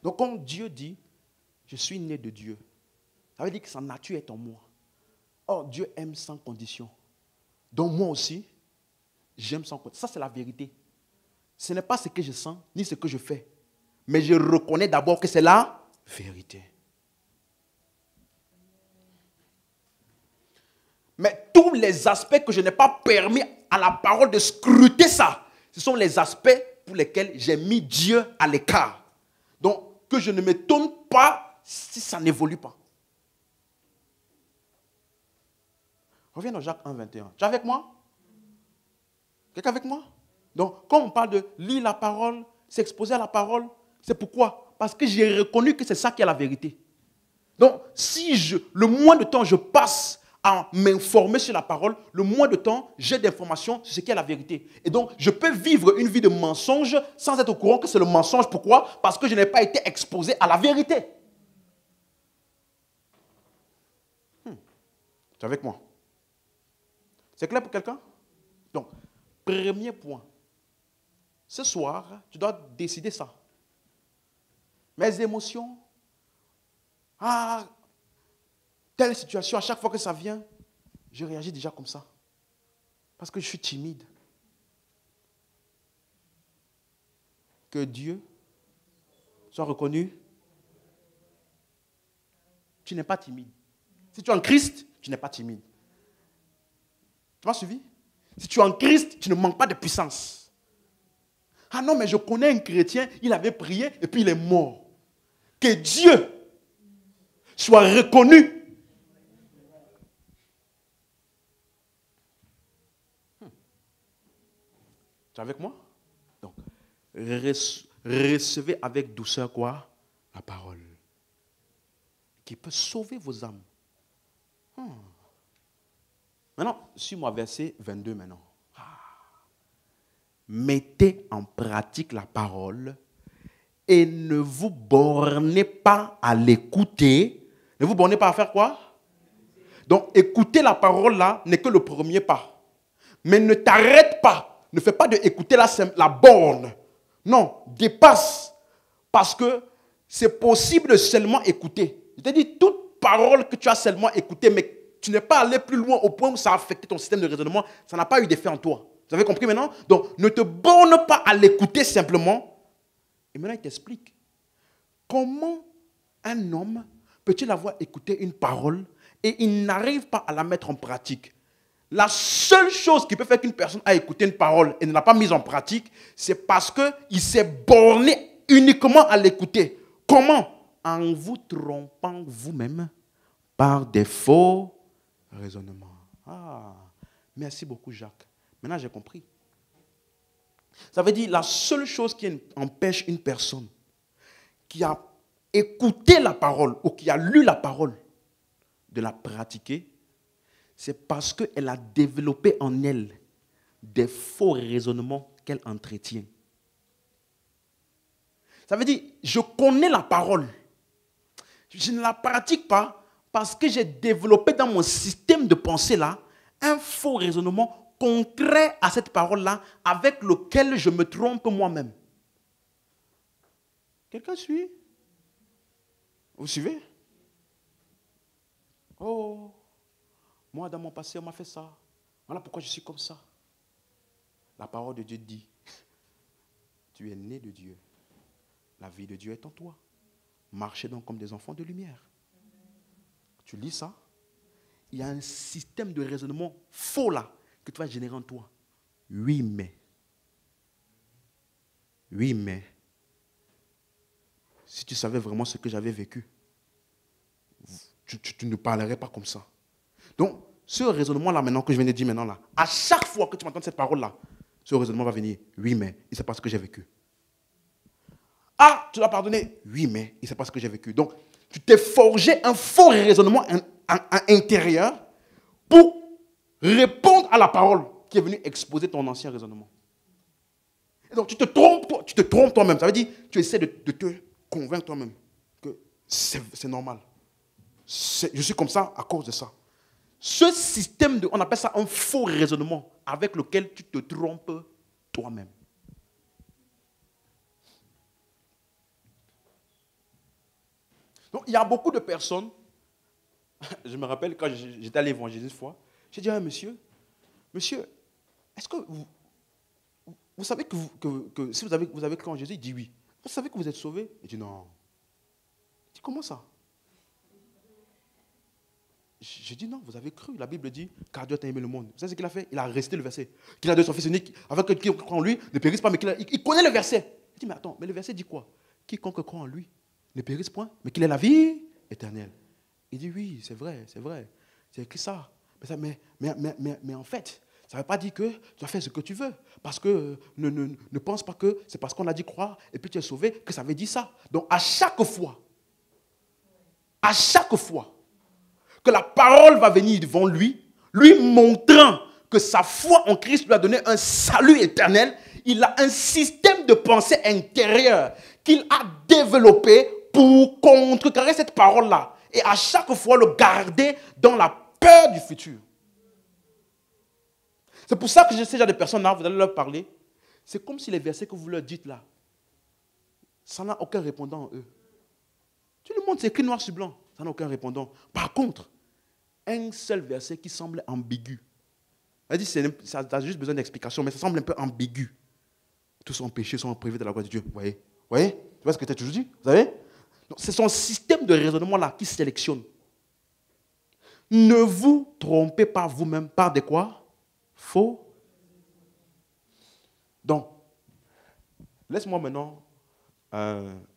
Donc, quand Dieu dit, je suis né de Dieu, ça veut dire que sa nature est en moi. Or, Dieu aime sans condition. Donc, moi aussi, j'aime sans condition. Ça, c'est la vérité. Ce n'est pas ce que je sens, ni ce que je fais. Mais je reconnais d'abord que c'est la vérité. Mais tous les aspects que je n'ai pas permis à la parole de scruter ça, ce sont les aspects pour lesquels j'ai mis Dieu à l'écart. Donc, que je ne m'étonne pas si ça n'évolue pas. Reviens dans Jacques 1, 21. Tu es avec moi? Quelqu'un avec moi? Donc, quand on parle de lire la parole, s'exposer à la parole, c'est pourquoi? Parce que j'ai reconnu que c'est ça qui est la vérité. Donc, si le moins de temps je passe à m'informer sur la parole, le moins de temps j'ai d'informations sur ce qui est la vérité. Et donc, je peux vivre une vie de mensonge sans être au courant que c'est le mensonge. Pourquoi? Parce que je n'ai pas été exposé à la vérité. Tu es avec moi? C'est clair pour quelqu'un? Donc, premier point. Ce soir, tu dois décider ça. Mes émotions, telle situation, à chaque fois que ça vient, je réagis déjà comme ça. Parce que je suis timide. Que Dieu soit reconnu. Tu n'es pas timide. Si tu es en Christ, tu n'es pas timide. Tu m'as suivi? Si tu es en Christ, tu ne manques pas de puissance. Ah non, mais je connais un chrétien, il avait prié et puis il est mort. Que Dieu soit reconnu. Tu es avec moi? Donc, recevez avec douceur quoi? La parole. Qui peut sauver vos âmes. Maintenant, suis-moi verset 22 maintenant. Mettez en pratique la parole et ne vous bornez pas à l'écouter. Ne vous bornez pas à faire quoi? Donc, écouter la parole là n'est que le premier pas. Mais ne t'arrête pas. Ne fais pas de écouter la borne. Non, dépasse. Parce que c'est possible de seulement écouter. Je t'ai dit, toute parole que tu as seulement écoutée, mais tu n'es pas allé plus loin au point où ça a affecté ton système de raisonnement, ça n'a pas eu d'effet en toi. Vous avez compris maintenant? Donc, ne te borne pas à l'écouter simplement. Et maintenant, il t'explique. Comment un homme peut-il avoir écouté une parole et il n'arrive pas à la mettre en pratique? La seule chose qui peut faire qu'une personne a écouté une parole et ne l'a pas mise en pratique, c'est parce qu'il s'est borné uniquement à l'écouter. Comment? En vous trompant vous-même par des faux raisonnements. Merci beaucoup Jacques. Maintenant j'ai compris. Ça veut dire la seule chose qui empêche une personne qui a écouté la parole ou qui a lu la parole de la pratiquer, c'est parce qu'elle a développé en elle des faux raisonnements qu'elle entretient. Ça veut dire, je connais la parole. Je ne la pratique pas parce que j'ai développé dans mon système de pensée là un faux raisonnement contraire à cette parole-là avec lequel je me trompe moi-même. Quelqu'un suit? Vous suivez? Oh, moi dans mon passé on m'a fait ça. Voilà pourquoi je suis comme ça. La parole de Dieu dit, tu es né de Dieu. La vie de Dieu est en toi. Marchez donc comme des enfants de lumière. Tu lis ça, il y a un système de raisonnement faux là que tu vas générer en toi. Oui, mais. Si tu savais vraiment ce que j'avais vécu, tu ne parlerais pas comme ça. Donc, ce raisonnement-là maintenant que je viens de dire maintenant là, à chaque fois que tu m'entends cette parole-là, ce raisonnement va venir. Oui, mais il ne sait pas ce que j'ai vécu. Ah, tu dois pardonner. Oui, mais il ne sait pas ce que j'ai vécu. Donc, tu t'es forgé un faux raisonnement intérieur pour répondre à la parole qui est venue exposer ton ancien raisonnement. Et donc, tu te trompes toi-même. Ça veut dire, tu essaies de te convaincre toi-même que c'est normal. Je suis comme ça à cause de ça. Ce système on appelle ça un faux raisonnement avec lequel tu te trompes toi-même. Donc, il y a beaucoup de personnes, je me rappelle quand j'étais à l'évangile une fois, j'ai dit à un monsieur, est-ce que vous savez que si vous avez cru en Jésus, il dit oui. Vous savez que vous êtes sauvé? Il dit non. Il dit comment ça? J'ai dit non, vous avez cru. La Bible dit, car Dieu a aimé le monde. Vous savez ce qu'il a fait? Il a resté le verset. Qu'il a donné son fils unique, afin que quiconque croit en lui ne périsse pas, mais il connaît le verset. Il dit, mais attends, mais le verset dit quoi? Quiconque croit en lui ne périsse point, mais qu'il ait la vie éternelle. Il dit oui, c'est vrai. C'est écrit ça. Mais en fait, Ça ne veut pas dire que tu dois faire ce que tu veux. Parce que ne pense pas que c'est parce qu'on a dit croire et puis tu es sauvé que ça veut dire ça. Donc à chaque fois que la parole va venir devant lui, lui montrant que sa foi en Christ lui a donné un salut éternel, il a un système de pensée intérieur qu'il a développé pour contrecarrer cette parole-là. Et à chaque fois, le garder dans la peur du futur. C'est pour ça que je sais, déjà des personnes là, vous allez leur parler. C'est comme si les versets que vous leur dites là, ça n'a aucun répondant en eux. Tu lui montres, c'est écrit noir sur blanc, ça n'a aucun répondant. Par contre, un seul verset qui semble ambigu. Elle dit, ça a juste besoin d'explication, mais ça semble un peu ambigu. Tous sont péchés, sont privés de la gloire de Dieu. Vous voyez? Tu vois ce que tu as toujours dit? Vous savez? Donc, c'est son système de raisonnement là qui sélectionne. Ne vous trompez pas vous-même par des quoi? Faux. Donc, laisse-moi maintenant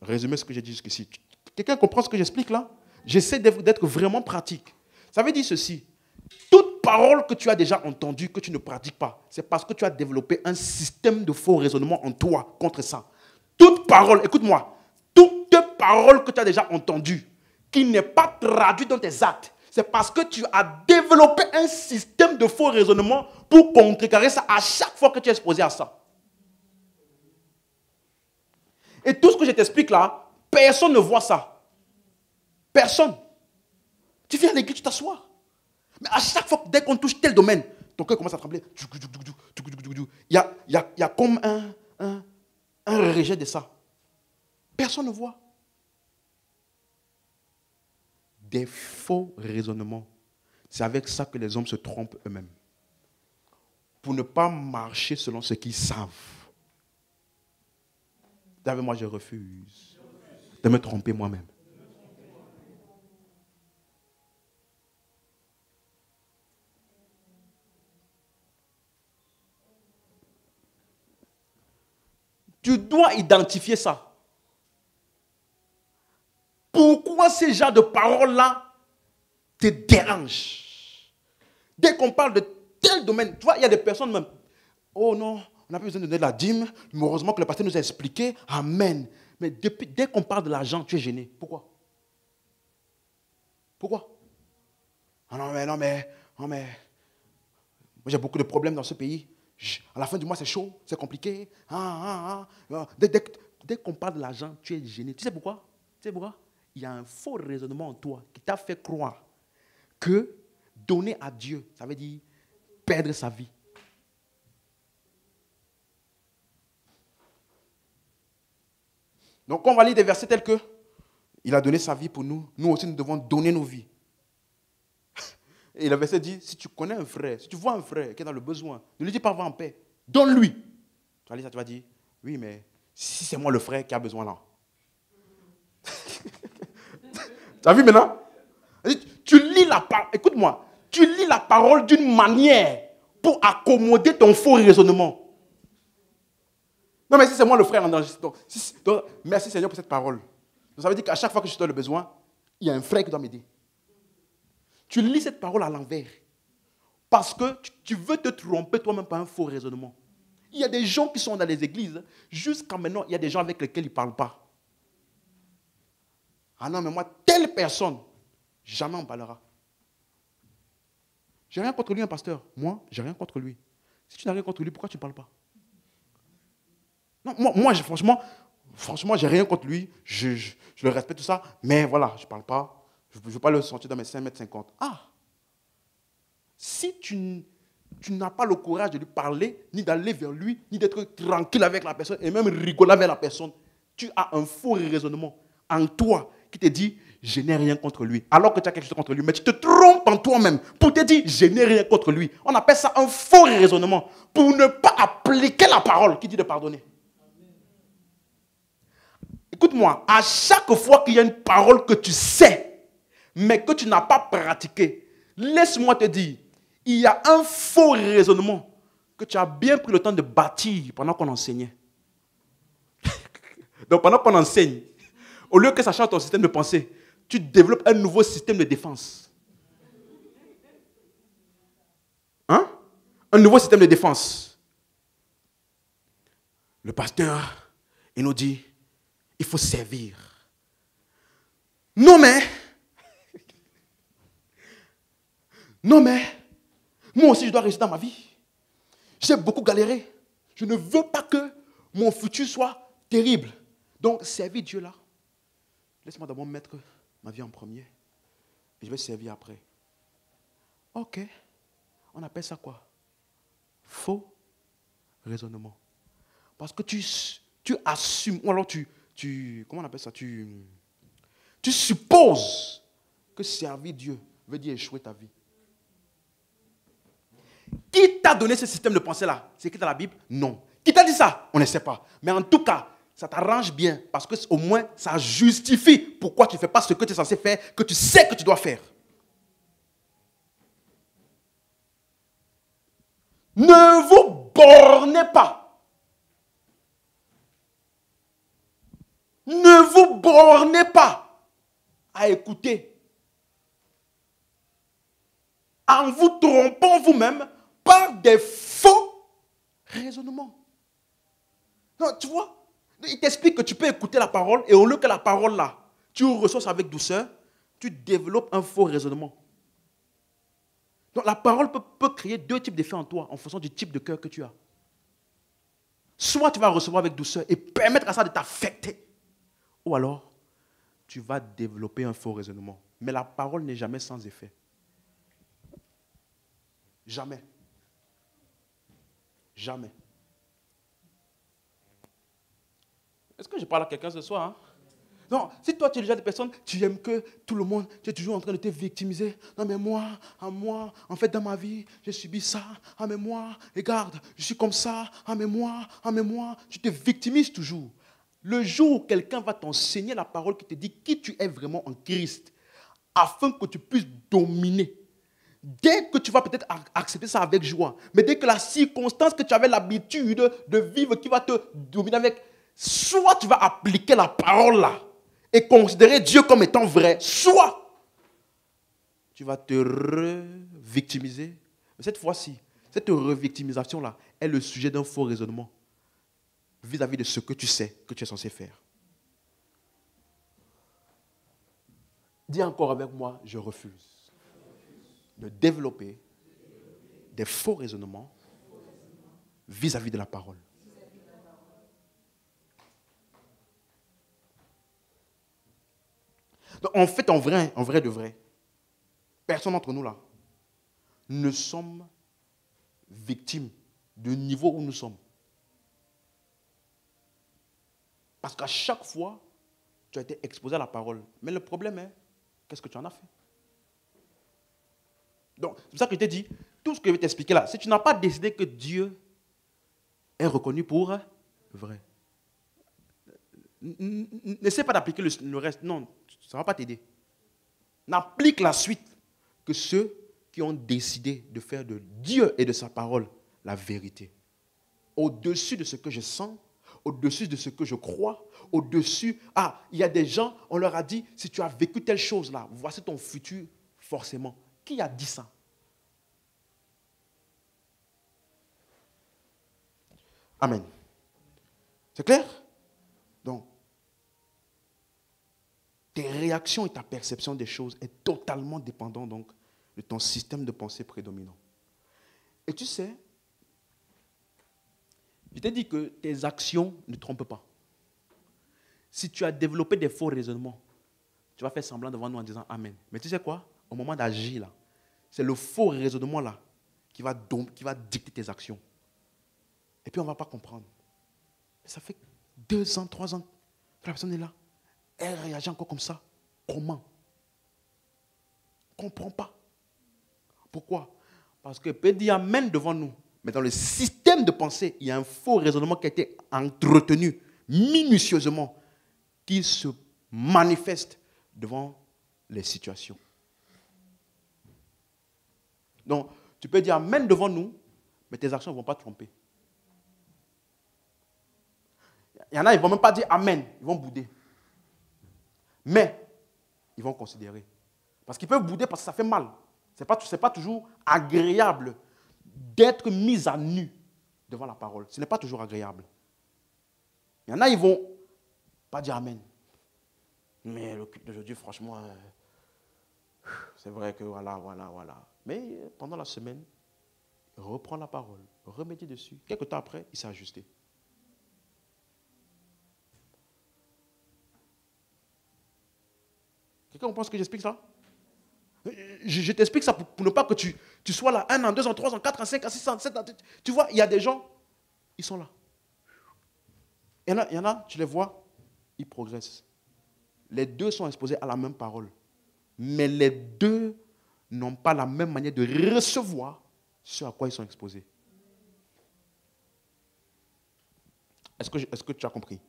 résumer ce que j'ai dit jusqu'ici. Quelqu'un comprend ce que j'explique là? J'essaie d'être vraiment pratique. Ça veut dire ceci. Toute parole que tu as déjà entendue, que tu ne pratiques pas, c'est parce que tu as développé un système de faux raisonnement en toi contre ça. Toute parole, écoute-moi, toute parole que tu as déjà entendue, qui n'est pas traduite dans tes actes, c'est parce que tu as développé un système de faux raisonnement pour contrecarrer ça à chaque fois que tu es exposé à ça. Et tout ce que je t'explique là, personne ne voit ça. Personne. Tu viens à l'église, tu t'assois. Mais à chaque fois, dès qu'on touche tel domaine, ton cœur commence à trembler. Il y a comme un rejet de ça. Personne ne voit. Des faux raisonnements. C'est avec ça que les hommes se trompent eux-mêmes. Pour ne pas marcher selon ce qu'ils savent. D'ailleurs, moi, je refuse de me tromper moi-même. Tu dois identifier ça. Pourquoi ces genres de paroles-là te dérangent? Dès qu'on parle de tel domaine, tu vois, il y a des personnes même, oh non, on n'a pas besoin de donner de la dîme, mais heureusement que le pasteur nous a expliqué, amen. Mais dès qu'on parle de l'argent, tu es gêné. Pourquoi? Pourquoi? Ah non, mais, moi j'ai beaucoup de problèmes dans ce pays. À la fin du mois, c'est chaud, c'est compliqué. Dès qu'on parle de l'argent, tu es gêné. Tu sais pourquoi? Il y a un faux raisonnement en toi qui t'a fait croire que donner à Dieu, ça veut dire perdre sa vie. Donc, on va lire des versets tels que il a donné sa vie pour nous. Nous aussi, nous devons donner nos vies. Et le verset dit, si tu connais un frère, si tu vois un frère qui est dans le besoin, ne lui dis pas va en paix, donne-lui. Tu vas lire ça, tu vas dire, oui, mais si c'est moi le frère qui a besoin là. Tu as vu maintenant? Tu lis la parole, écoute-moi, tu lis la parole d'une manière pour accommoder ton faux raisonnement. Non, mais si c'est moi le frère en danger, donc, merci Seigneur pour cette parole. Donc, ça veut dire qu'à chaque fois que je te donne le besoin, il y a un frère qui doit m'aider. Tu lis cette parole à l'envers. Parce que tu veux te tromper toi-même par un faux raisonnement. Il y a des gens qui sont dans les églises. Jusqu'à maintenant, il y a des gens avec lesquels ils ne parlent pas. Ah non, mais moi, telle personne, jamais on parlera. J'ai rien contre lui, un pasteur. Moi, j'ai rien contre lui. Si tu n'as rien contre lui, pourquoi tu ne parles pas? Non, moi franchement, j'ai rien contre lui. Je le respecte, tout ça. Mais voilà, je ne parle pas. Je ne veux pas le sentir dans mes 5,50 m. Ah! Si tu n'as pas le courage de lui parler, ni d'aller vers lui, ni d'être tranquille avec la personne, et même rigoler avec la personne, tu as un faux raisonnement en toi qui te dit, je n'ai rien contre lui. Alors que tu as quelque chose contre lui, mais tu te trompes en toi-même pour te dire, je n'ai rien contre lui. On appelle ça un faux raisonnement pour ne pas appliquer la parole qui dit de pardonner. Écoute-moi, à chaque fois qu'il y a une parole que tu sais, mais que tu n'as pas pratiqué, laisse-moi te dire, il y a un faux raisonnement que tu as bien pris le temps de bâtir pendant qu'on enseignait. Donc pendant qu'on enseigne, au lieu que ça change ton système de pensée, tu développes un nouveau système de défense. Hein? un nouveau système de défense. Le pasteur, il nous dit, il faut servir. Non mais, moi aussi je dois réussir dans ma vie. J'ai beaucoup galéré. Je ne veux pas que mon futur soit terrible. Donc, servir Dieu là. Laisse-moi d'abord mettre ma vie en premier. Et je vais servir après. Ok. On appelle ça quoi? Faux raisonnement. Parce que tu assumes, ou alors comment on appelle ça? Tu supposes que servir Dieu veut dire échouer ta vie. Qui t'a donné ce système de pensée-là? C'est écrit dans la Bible? Non. Qui t'a dit ça? On ne sait pas. Mais en tout cas, ça t'arrange bien parce que au moins, ça justifie pourquoi tu ne fais pas ce que tu es censé faire, que tu sais que tu dois faire. Ne vous bornez pas. Ne vous bornez pas à écouter. En vous trompant vous-même par des faux raisonnements. Non, tu vois, il t'explique que tu peux écouter la parole et au lieu que la parole là, tu reçois ça avec douceur, tu développes un faux raisonnement. Donc la parole peut créer deux types d'effets en toi en fonction du type de cœur que tu as. Soit tu vas recevoir avec douceur et permettre à ça de t'affecter, ou alors tu vas développer un faux raisonnement. Mais la parole n'est jamais sans effet. Jamais. Jamais. Est-ce que je parle à quelqu'un ce soir? Hein? Non, si toi tu es déjà des personnes, tu aimes que tout le monde, tu es toujours en train de te victimiser. Non mais moi, en fait dans ma vie, j'ai subi ça. Ah mais moi, regarde, je suis comme ça. Ah mais moi, tu te victimises toujours. Le jour où quelqu'un va t'enseigner la parole qui te dit qui tu es vraiment en Christ, afin que tu puisses dominer. Dès que tu vas peut-être accepter ça avec joie, mais dès que la circonstance que tu avais l'habitude de vivre qui va te dominer avec, soit tu vas appliquer la parole là et considérer Dieu comme étant vrai, soit tu vas te re-victimiser. Mais cette fois-ci, cette revictimisation là est le sujet d'un faux raisonnement vis-à-vis de ce que tu sais que tu es censé faire. Dis encore avec moi, je refuse de développer des faux raisonnements vis-à-vis de la parole. Donc, en fait, en vrai de vrai, personne d'entre nous là ne sommes victimes du niveau où nous sommes. Parce qu'à chaque fois, tu as été exposé à la parole. Mais le problème est, qu'est-ce que tu en as fait? Donc, c'est pour ça que je t'ai dit, tout ce que je vais t'expliquer là, si tu n'as pas décidé que Dieu est reconnu pour vrai, n'essaie pas d'appliquer le reste. Non, ça ne va pas t'aider. N'applique la suite que ceux qui ont décidé de faire de Dieu et de sa parole la vérité. Au-dessus de ce que je sens, au-dessus de ce que je crois, au-dessus. Ah, il y a des gens, on leur a dit, si tu as vécu telle chose là, voici ton futur forcément. Qui a dit ça? Amen. C'est clair? Donc, tes réactions et ta perception des choses est totalement dépendant donc de ton système de pensée prédominant. Et tu sais, je t'ai dit que tes actions ne trompent pas. Si tu as développé des faux raisonnements, tu vas faire semblant devant nous en disant Amen. Mais tu sais quoi? Au moment d'agir, là, c'est le faux raisonnement là qui va dicter tes actions. Et puis on ne va pas comprendre. Mais ça fait 2 ans, 3 ans que la personne est là. Elle réagit encore comme ça. Comment? On ne comprend pas. Pourquoi? Parce que peut dire Amen devant nous. Mais dans le système de pensée, il y a un faux raisonnement qui a été entretenu minutieusement, qui se manifeste devant les situations. Donc, tu peux dire Amen devant nous, mais tes actions ne vont pas te tromper. Il y en a, ils ne vont même pas dire Amen, ils vont bouder. Mais, ils vont considérer. Parce qu'ils peuvent bouder parce que ça fait mal. Ce n'est pas toujours agréable d'être mis à nu devant la parole. Ce n'est pas toujours agréable. Il y en a, ils vont pas dire Amen. Mais le culte d'aujourd'hui, franchement, c'est vrai que voilà. Mais pendant la semaine, il reprend la parole, remédie dessus. Quelque temps après, il s'est ajusté. Quelqu'un pense que j'explique ça? Je t'explique ça pour ne pas que tu sois là 1 an, 2 ans, 3 ans, 4 ans, 5 ans, 6 ans, 7 ans. Tu vois, il y a des gens, ils sont là. Il y en a, tu les vois, ils progressent. Les deux sont exposés à la même parole. Mais les deux n'ont pas la même manière de recevoir ce à quoi ils sont exposés. Est-ce que tu as compris?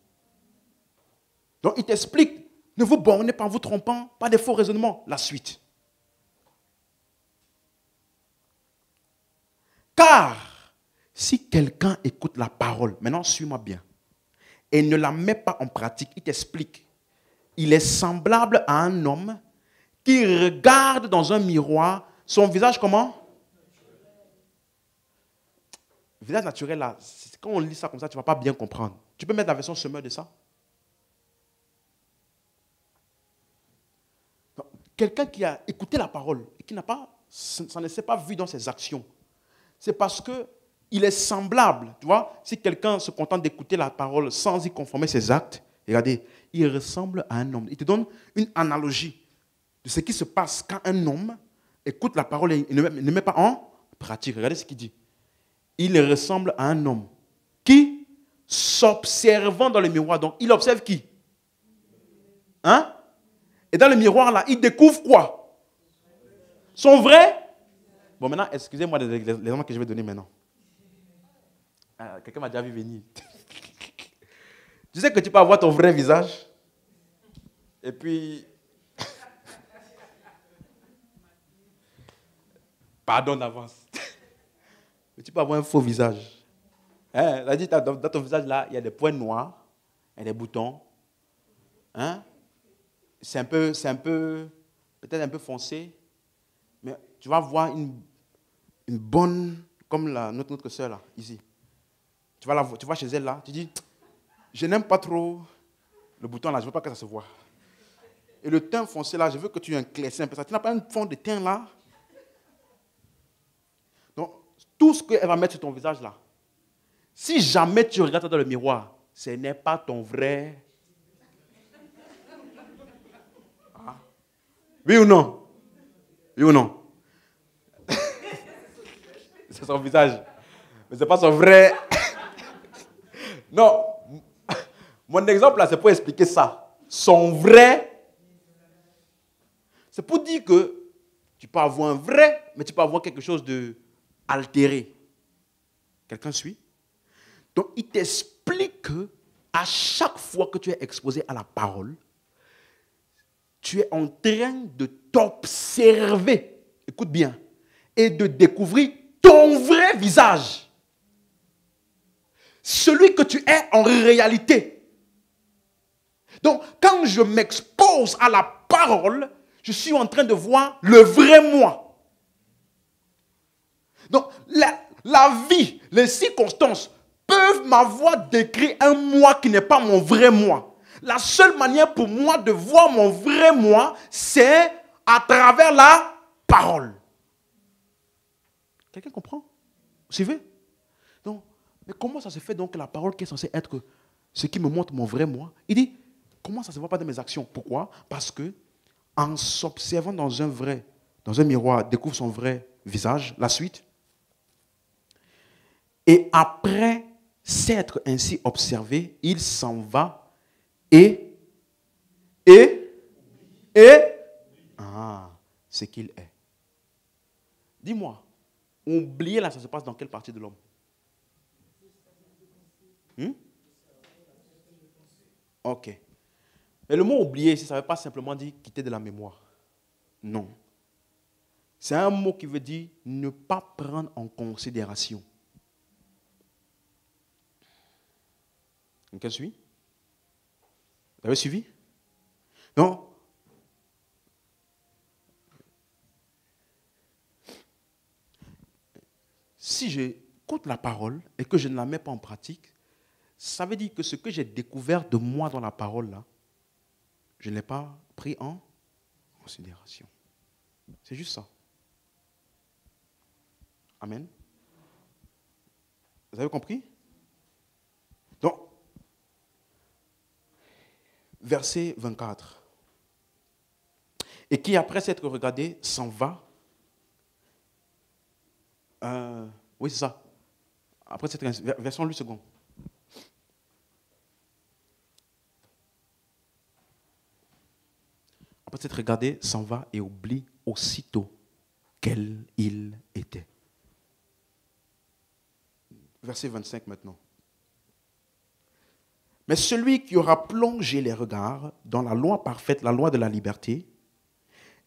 Donc, il t'explique, ne vous bornez pas en vous trompant, pas des faux raisonnements. La suite. Car, si quelqu'un écoute la parole, maintenant suis-moi bien, et ne la met pas en pratique, il t'explique, il est semblable à un homme qui regarde dans un miroir son visage comment? Le visage naturel, là, quand on lit ça comme ça, tu ne vas pas bien comprendre. Tu peux mettre la version semeur de ça? Quelqu'un qui a écouté la parole et qui n'a pas, ça ne s'est pas vu dans ses actions, c'est parce qu'il est semblable. Tu vois, si quelqu'un se contente d'écouter la parole sans y conformer ses actes, regardez, il ressemble à un homme. Il te donne une analogie de ce qui se passe quand un homme écoute la parole et ne met pas en pratique. Regardez ce qu'il dit. Il ressemble à un homme qui, s'observant dans le miroir, donc il observe qui? Hein? Et dans le miroir, là, il découvre quoi? Son vrai? Bon, maintenant, excusez-moi les exemples que je vais donner maintenant. Quelqu'un m'a déjà vu venir. Tu sais que tu peux avoir ton vrai visage. Et puis... Pardon d'avance. Mais tu peux avoir un faux visage. Hein? Dans ton visage, là, il y a des points noirs, il y a des boutons. Hein? C'est peut-être un peu foncé. Mais tu vas voir une bonne, comme notre soeur là, ici. Tu vas chez elle là, tu dis, je n'aime pas trop le bouton là, je ne veux pas que ça se voit. Et le teint foncé là, je veux que tu éclaircisses un peu ça. Tu n'as pas un fond de teint là. Donc, tout ce qu'elle va mettre sur ton visage là, si jamais tu regardes dans le miroir, ce n'est pas ton vrai. Ah. Oui ou non? Oui ou non? C'est son visage. Mais ce n'est pas son vrai. Non. Mon exemple là, c'est pour expliquer ça. Son vrai. C'est pour dire que tu peux avoir un vrai, mais tu peux avoir quelque chose de altéré. Quelqu'un suit? Donc, il t'explique que à chaque fois que tu es exposé à la parole, tu es en train de t'observer, écoute bien, et de découvrir ton vrai visage. Celui que tu es en réalité. Donc, quand je m'expose à la parole, je suis en train de voir le vrai moi. Donc, la vie, les circonstances peuvent m'avoir décrit un moi qui n'est pas mon vrai moi. La seule manière pour moi de voir mon vrai moi, c'est à travers la parole. Quelqu'un comprend? Vous suivez? Donc, mais comment ça se fait donc que la parole qui est censée être ce qui me montre mon vrai moi, il dit, comment ça ne se voit pas dans mes actions? Pourquoi? Parce que en s'observant dans un miroir, découvre son vrai visage, la suite. Et après s'être ainsi observé, il s'en va ce qu'il est. Dis-moi, oublier là, ça se passe dans quelle partie de l'homme? Ok. Mais le mot oublier ici, ça ne veut pas simplement dire quitter de la mémoire. Non. C'est un mot qui veut dire ne pas prendre en considération. Quelqu'un suit? Vous avez suivi? Non? si j'écoute la parole et que je ne la mets pas en pratique, ça veut dire que ce que j'ai découvert de moi dans la parole, là, je ne l'ai pas pris en considération. C'est juste ça. Amen. Vous avez compris? Donc, verset 24. Et qui, après s'être regardé, s'en va. Oui, c'est ça. Après cette version, lui second. Après s'être regardé, s'en va et oublie aussitôt quel il était. Verset 25 maintenant. Mais celui qui aura plongé les regards dans la loi parfaite, la loi de la liberté,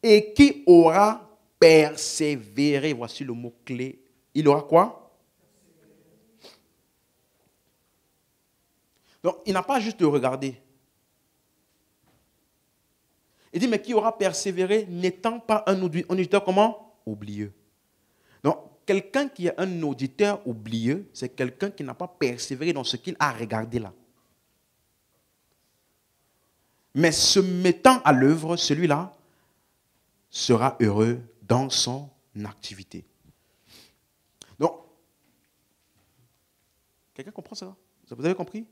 et qui aura persévéré, voici le mot-clé, il aura quoi? Donc, il n'a pas juste regardé. Il dit, mais qui aura persévéré n'étant pas un auditeur comment? Oublieux. Donc, quelqu'un qui est un auditeur oublieux, c'est quelqu'un qui n'a pas persévéré dans ce qu'il a regardé là. Mais se mettant à l'œuvre, celui-là sera heureux dans son activité. Donc, quelqu'un comprend ça? Vous avez compris?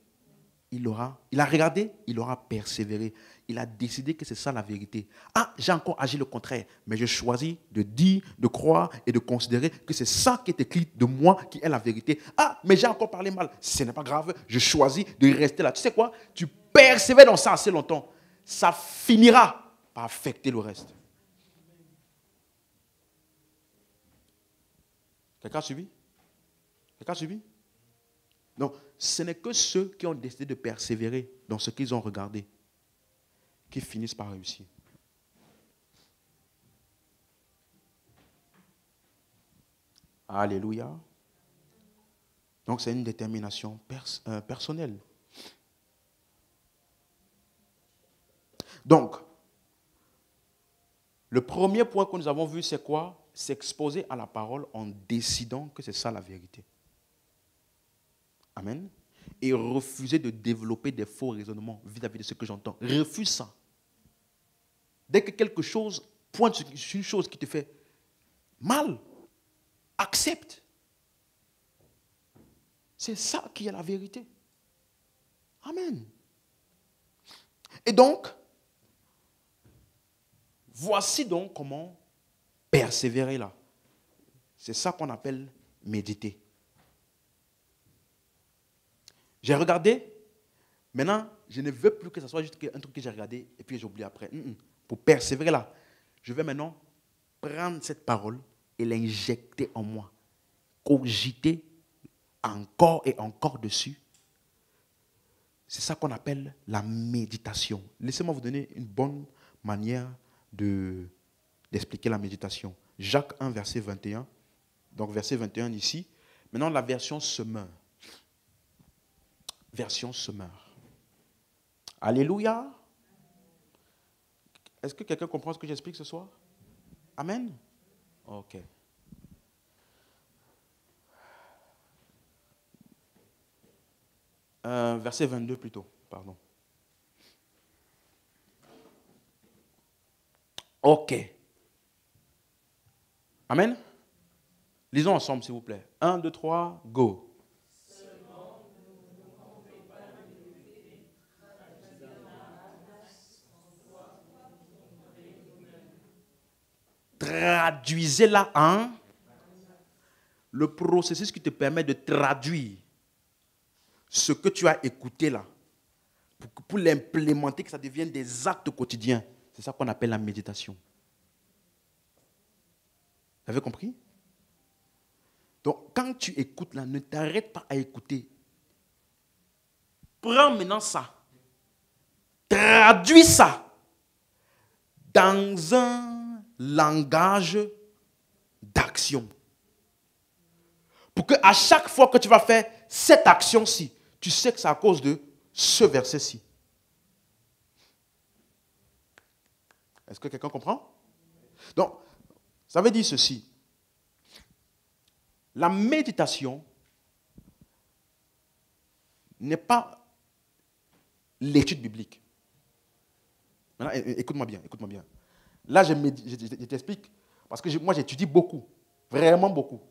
Il a regardé, il aura persévéré. Il a décidé que c'est ça la vérité. Ah, j'ai encore agi le contraire, mais je choisis de dire, de croire et de considérer que c'est ça qui est écrit de moi qui est la vérité. Ah, mais j'ai encore parlé mal. Ce n'est pas grave, je choisis de rester là. Tu sais quoi? Tu persévères dans ça assez longtemps. Ça finira par affecter le reste. Quelqu'un a suivi? Quelqu'un a suivi? Donc, ce n'est que ceux qui ont décidé de persévérer dans ce qu'ils ont regardé qui finissent par réussir. Alléluia. Donc, c'est une détermination personnelle. Donc, le premier point que nous avons vu, c'est quoi? S'exposer à la parole en décidant que c'est ça la vérité. Amen. Et refuser de développer des faux raisonnements vis-à-vis de ce que j'entends. Refuse ça. Dès que quelque chose pointe sur une chose qui te fait mal, accepte. C'est ça qui est la vérité. Amen. Et donc, voici donc comment persévérer là. C'est ça qu'on appelle méditer. J'ai regardé, maintenant, je ne veux plus que ce soit juste un truc que j'ai regardé et puis j'oublie après. Pour persévérer là, je vais maintenant prendre cette parole et l'injecter en moi. Cogiter encore et encore dessus. C'est ça qu'on appelle la méditation. Laissez-moi vous donner une bonne manière d'expliquer la méditation. Jacques 1, verset 21. Donc, verset 21 ici. Maintenant, la version semeur. Version semeur. Alléluia. Est-ce que quelqu'un comprend ce que j'explique ce soir? Amen. Ok. Verset 22 plutôt, pardon. Ok. Amen. Lisons ensemble, s'il vous plaît. 1, 2, 3, go. Traduisez-la en le processus qui te permet de traduire ce que tu as écouté là, pour l'implémenter, que ça devienne des actes quotidiens. C'est ça qu'on appelle la méditation. Vous avez compris? Donc, quand tu écoutes là, ne t'arrête pas à écouter. Prends maintenant ça. Traduis ça dans un langage d'action. Pour qu'à chaque fois que tu vas faire cette action-ci, tu sais que c'est à cause de ce verset-ci. Est-ce que quelqu'un comprend? Donc, ça veut dire ceci. La méditation n'est pas l'étude biblique. Maintenant, écoute-moi bien, écoute-moi bien. Là, je t'explique, parce que moi, j'étudie beaucoup, vraiment beaucoup.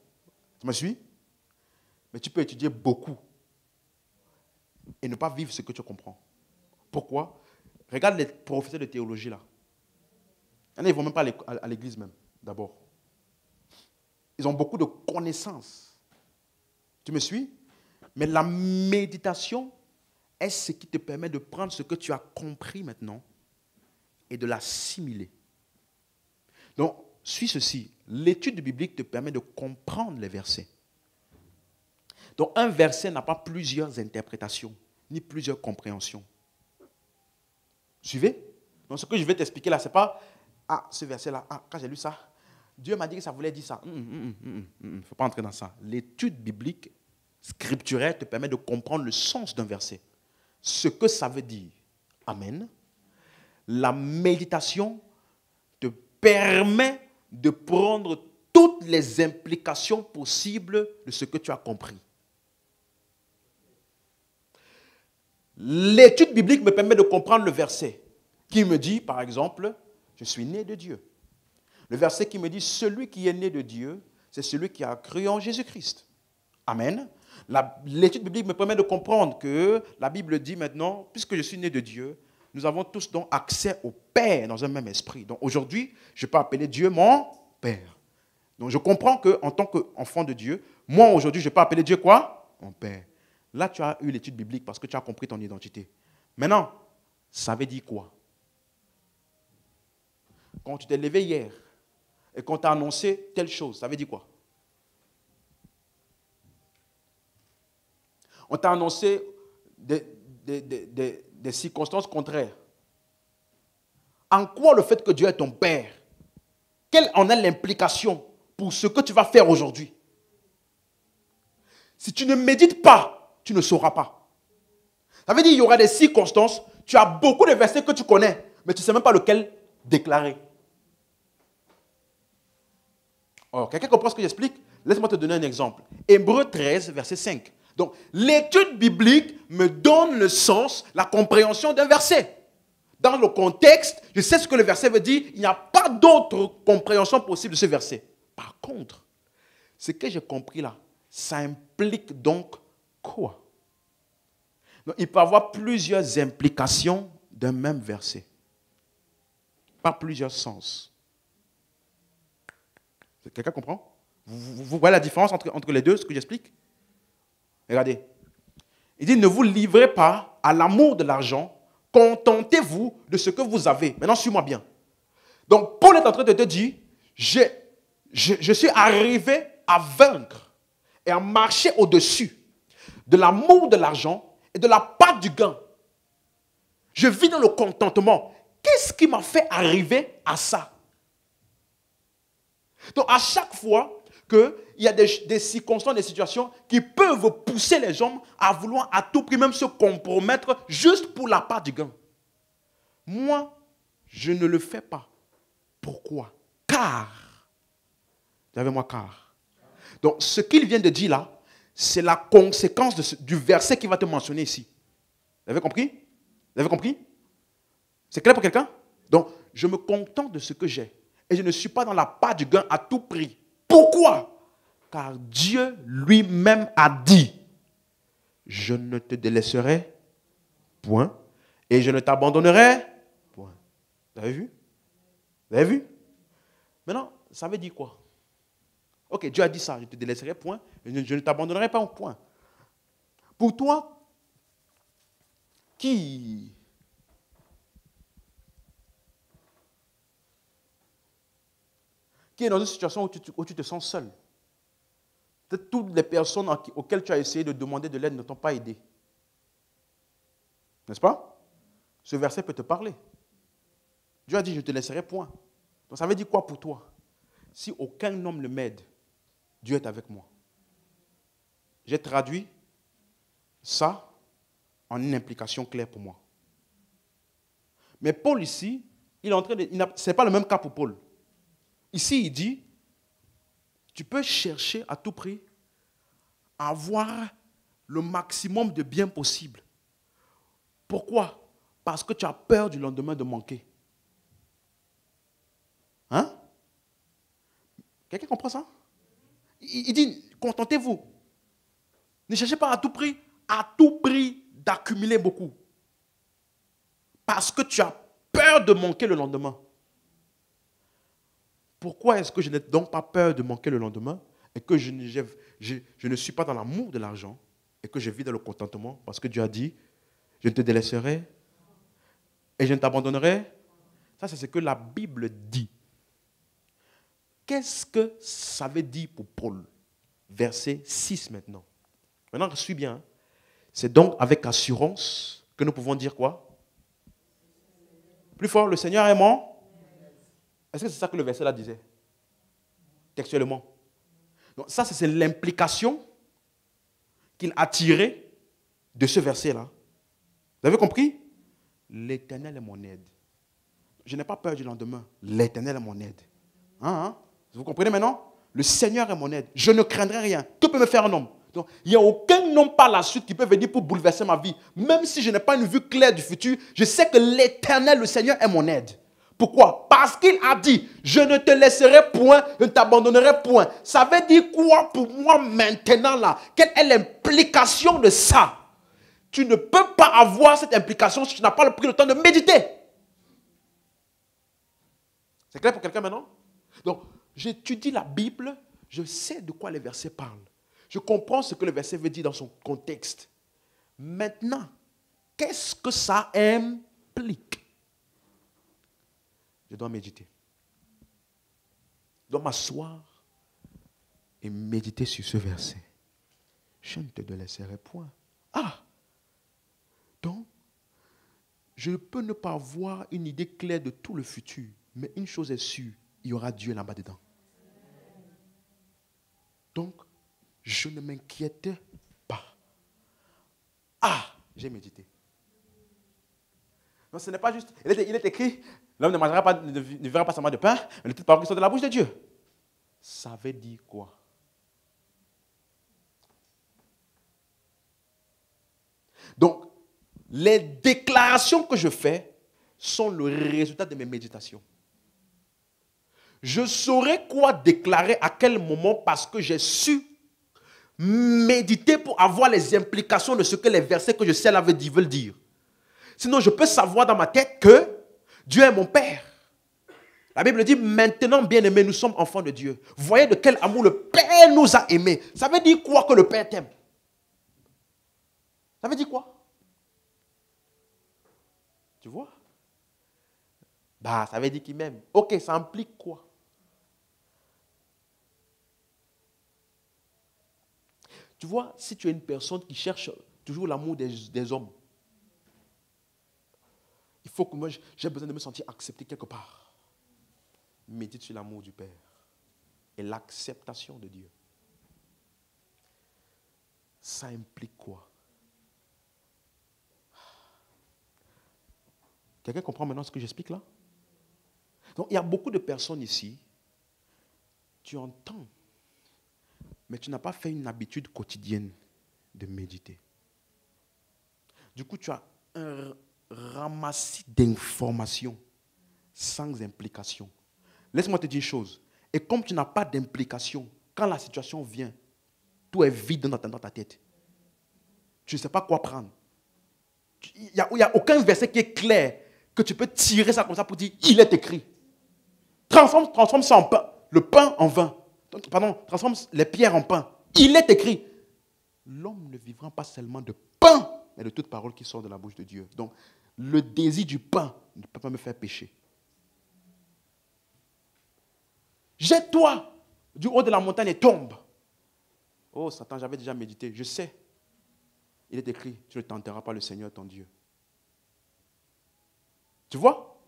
Tu me suis? Mais tu peux étudier beaucoup et ne pas vivre ce que tu comprends. Pourquoi? Regarde les professeurs de théologie là. Ils ne vont même pas à l'église même, d'abord. Ils ont beaucoup de connaissances. Tu me suis? Mais la méditation est ce qui te permet de prendre ce que tu as compris maintenant et de l'assimiler. Donc, suis ceci. L'étude biblique te permet de comprendre les versets. Donc, un verset n'a pas plusieurs interprétations, ni plusieurs compréhensions. Suivez? Donc, ce que je vais t'expliquer là, ce n'est pas, ce verset-là, quand j'ai lu ça, Dieu m'a dit que ça voulait dire ça. Il ne faut pas entrer dans ça. L'étude biblique, scripturaire, te permet de comprendre le sens d'un verset. Ce que ça veut dire. Amen. La méditation te permet de prendre toutes les implications possibles de ce que tu as compris. L'étude biblique me permet de comprendre le verset qui me dit, par exemple, je suis né de Dieu. Le verset qui me dit, celui qui est né de Dieu, c'est celui qui a cru en Jésus-Christ. Amen. L'étude biblique me permet de comprendre que la Bible dit maintenant, puisque je suis né de Dieu, nous avons tous donc accès au Père dans un même esprit. Donc aujourd'hui, je peux appeler Dieu mon Père. Donc je comprends qu'en tant qu'enfant de Dieu, moi aujourd'hui, je peux appeler Dieu quoi? Mon Père. Là, tu as eu l'étude biblique parce que tu as compris ton identité. Maintenant, ça veut dire quoi? Quand tu t'es levé hier et qu'on t'a annoncé telle chose, ça veut dire quoi? On t'a annoncé des circonstances contraires. En quoi le fait que Dieu est ton Père, quelle en est l'implication pour ce que tu vas faire aujourd'hui? Si tu ne médites pas, tu ne sauras pas. Ça veut dire qu'il y aura des circonstances, tu as beaucoup de versets que tu connais, mais tu ne sais même pas lequel déclarer. Alors, quelqu'un comprend ce que j'explique? Laisse-moi te donner un exemple. Hébreux 13, verset 5. Donc, l'étude biblique me donne le sens, la compréhension d'un verset. Dans le contexte, je sais ce que le verset veut dire, il n'y a pas d'autre compréhension possible de ce verset. Par contre, ce que j'ai compris là, ça implique donc quoi? Donc, il peut y avoir plusieurs implications d'un même verset. Pas plusieurs sens. Quelqu'un comprend? Vous voyez la différence entre les deux, ce que j'explique? Regardez. Il dit, ne vous livrez pas à l'amour de l'argent, contentez-vous de ce que vous avez. Maintenant, suis-moi bien. Donc, Paul est en train de te dire, je suis arrivé à vaincre et à marcher au-dessus de l'amour de l'argent et de la pâte du gain. Je vis dans le contentement. Qu'est-ce qui m'a fait arriver à ça? Donc, à chaque fois qu'il y a des circonstances, des situations qui peuvent pousser les gens à vouloir à tout prix même se compromettre juste pour la part du gain. Moi, je ne le fais pas. Pourquoi? Car, car. Donc, ce qu'il vient de dire là, c'est la conséquence du verset qu'il va te mentionner ici. Vous avez compris? Vous avez compris? C'est clair pour quelqu'un? Donc, je me contente de ce que j'ai. Et je ne suis pas dans la part du gain à tout prix. Pourquoi? Car Dieu lui-même a dit, je ne te délaisserai point et je ne t'abandonnerai point. Vous avez vu? Vous avez vu? Maintenant, ça veut dire quoi? Ok, Dieu a dit ça, je ne te délaisserai point et je ne t'abandonnerai pas au point. Pour toi, qui est dans une situation où tu te sens seul. Peut-être toutes les personnes auxquelles tu as essayé de demander de l'aide ne t'ont pas aidé. N'est-ce pas? Ce verset peut te parler. Dieu a dit, je ne te laisserai point. Donc ça veut dire quoi pour toi? Si aucun homme ne m'aide, Dieu est avec moi. J'ai traduit ça en une implication claire pour moi. Mais Paul ici, il est en train de... Ce n'est pas le même cas pour Paul. Ici, il dit, tu peux chercher à tout prix avoir le maximum de bien possible. Pourquoi? Parce que tu as peur du lendemain de manquer. Hein? Quelqu'un comprend ça? Il dit, contentez-vous. Ne cherchez pas à tout prix d'accumuler beaucoup. Parce que tu as peur de manquer le lendemain. Pourquoi est-ce que je n'ai donc pas peur de manquer le lendemain et que je ne suis pas dans l'amour de l'argent et que je vis dans le contentement? Parce que Dieu a dit, je ne te délaisserai et je ne t'abandonnerai. Ça, c'est ce que la Bible dit. Qu'est-ce que ça veut dire pour Paul? Verset 6 maintenant. Maintenant, suis bien. Hein? C'est donc avec assurance que nous pouvons dire quoi? Plus fort, le Seigneur est mon. Est-ce que c'est ça que le verset là disait? Textuellement. Donc ça, c'est l'implication qu'il a tirée de ce verset-là. Vous avez compris? L'Éternel est mon aide. Je n'ai pas peur du lendemain. L'Éternel est mon aide. Hein? Vous comprenez maintenant? Le Seigneur est mon aide. Je ne craindrai rien. Que peut me faire un homme? Donc, il n'y a aucun homme par la suite qui peut venir pour bouleverser ma vie. Même si je n'ai pas une vue claire du futur, je sais que l'Éternel, le Seigneur, est mon aide. Pourquoi? Parce qu'il a dit, je ne te laisserai point, je ne t'abandonnerai point. Ça veut dire quoi pour moi maintenant là? Quelle est l'implication de ça? Tu ne peux pas avoir cette implication si tu n'as pas pris le temps de méditer. C'est clair pour quelqu'un maintenant? Donc, j'étudie la Bible, je sais de quoi les versets parlent. Je comprends ce que le verset veut dire dans son contexte. Maintenant, qu'est-ce que ça implique? Je dois méditer. Je dois m'asseoir et méditer sur ce verset. Je ne te délaisserai point. Ah! Donc, je peux ne pas avoir une idée claire de tout le futur, mais une chose est sûre, il y aura Dieu là-bas dedans. Donc, je ne m'inquiète pas. Ah, j'ai médité. Non, ce n'est pas juste. Il est écrit, l'homme ne mangera pas, ne verra pas seulement de pain, mais de toutes paroles qui sont de la bouche de Dieu. Ça veut dire quoi? Donc, les déclarations que je fais sont le résultat de mes méditations. Je saurai quoi déclarer à quel moment parce que j'ai su méditer pour avoir les implications de ce que les versets que je sais là veulent dire. Sinon, je peux savoir dans ma tête que Dieu est mon Père. La Bible dit, maintenant, bien-aimés, nous sommes enfants de Dieu. Voyez de quel amour le Père nous a aimés. Ça veut dire quoi que le Père t'aime? Ça veut dire quoi? Tu vois? Bah, ça veut dire qu'il m'aime. Ok, ça implique quoi? Tu vois, si tu es une personne qui cherche toujours l'amour des hommes, il faut que moi, j'ai besoin de me sentir accepté quelque part. Médite sur l'amour du Père et l'acceptation de Dieu. Ça implique quoi? Quelqu'un comprend maintenant ce que j'explique là? Donc, il y a beaucoup de personnes ici, tu entends, mais tu n'as pas fait une habitude quotidienne de méditer. Du coup, tu as un ramassis d'informations sans implication. Laisse-moi te dire une chose. Et comme tu n'as pas d'implication, quand la situation vient, tout est vide dans ta tête. Tu ne sais pas quoi prendre. Il n'y a aucun verset qui est clair que tu peux tirer ça comme ça pour dire, il est écrit. Transforme ça en pain, le pain en vin. Pardon, transforme les pierres en pain. Il est écrit. L'homme ne vivra pas seulement de pain, mais de toute parole qui sort de la bouche de Dieu. Donc, le désir du pain ne peut pas me faire pécher. Jette-toi du haut de la montagne et tombe. Oh, Satan, j'avais déjà médité. Je sais. Il est écrit, tu ne tenteras pas le Seigneur ton Dieu. Tu vois?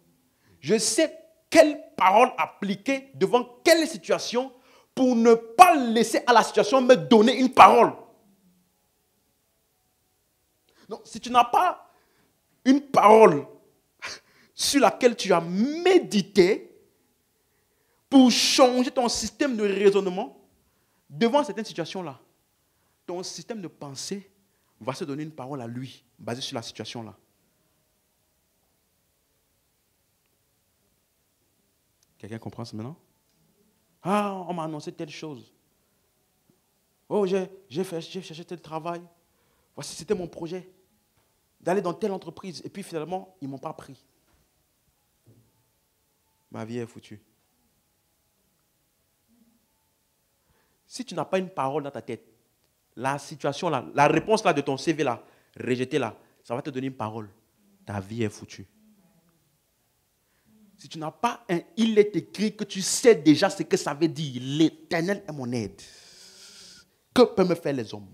Je sais quelle parole appliquer devant quelle situation pour ne pas laisser à la situation me donner une parole. Donc, si tu n'as pas une parole sur laquelle tu as médité pour changer ton système de raisonnement devant certaines situations-là, ton système de pensée va se donner une parole à lui, basée sur la situation là. Quelqu'un comprend ça maintenant? Ah, on m'a annoncé telle chose. Oh, j'ai cherché tel travail. Voici, c'était mon projet. D'aller dans telle entreprise. Et puis finalement, ils ne m'ont pas pris. Ma vie est foutue. Si tu n'as pas une parole dans ta tête, la situation là, la réponse là de ton CV là, rejetée là, ça va te donner une parole. Ta vie est foutue. Si tu n'as pas un il est écrit que tu sais déjà ce que ça veut dire, l'Éternel est mon aide. Que peuvent me faire les hommes?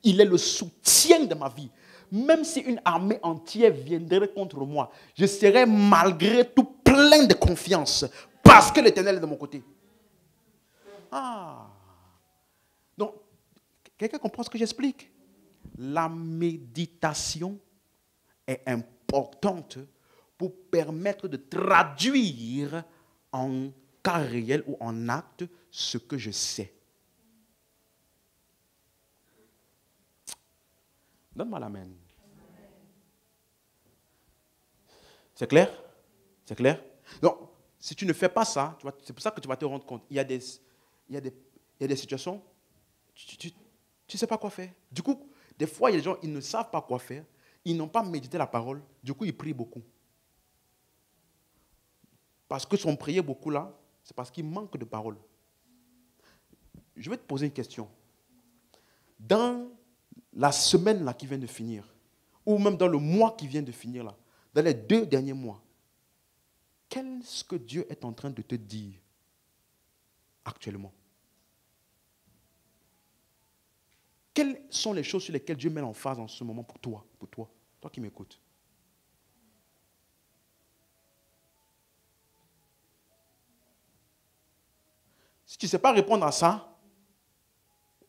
Il est le soutien de ma vie. Même si une armée entière viendrait contre moi, je serais malgré tout plein de confiance parce que l'Éternel est de mon côté. Ah. Donc, quelqu'un comprend ce que j'explique? La méditation est importante pour permettre de traduire en cas réel ou en acte ce que je sais. Donne-moi l'amen. C'est clair? C'est clair? Donc, si tu ne fais pas ça, c'est pour ça que tu vas te rendre compte. Il y a des situations, tu ne sais pas quoi faire. Du coup, des fois, il y a des gens, ils ne savent pas quoi faire. Ils n'ont pas médité la parole. Du coup, ils prient beaucoup. Parce que son prier beaucoup là, c'est parce qu'il manque de parole. Je vais te poser une question. Dans la semaine là qui vient de finir, ou même dans le mois qui vient de finir là, dans les 2 derniers mois, qu'est-ce que Dieu est en train de te dire actuellement? Quelles sont les choses sur lesquelles Dieu met l'emphase en ce moment pour toi qui m'écoutes? Si tu ne sais pas répondre à ça,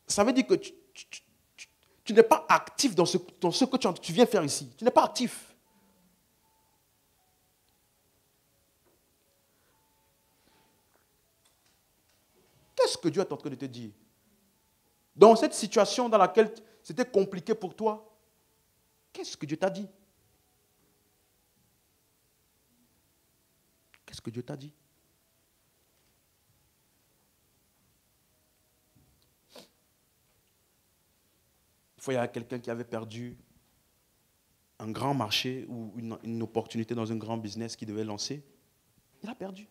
ça veut dire que tu n'es pas actif dans ce que tu viens faire ici. Tu n'es pas actif. Qu'est-ce que Dieu est en train de te dire? Dans cette situation dans laquelle c'était compliqué pour toi, qu'est-ce que Dieu t'a dit? Qu'est-ce que Dieu t'a dit? Une fois, il y a quelqu'un qui avait perdu un grand marché ou une opportunité dans un grand business qu'il devait lancer. Il a perdu.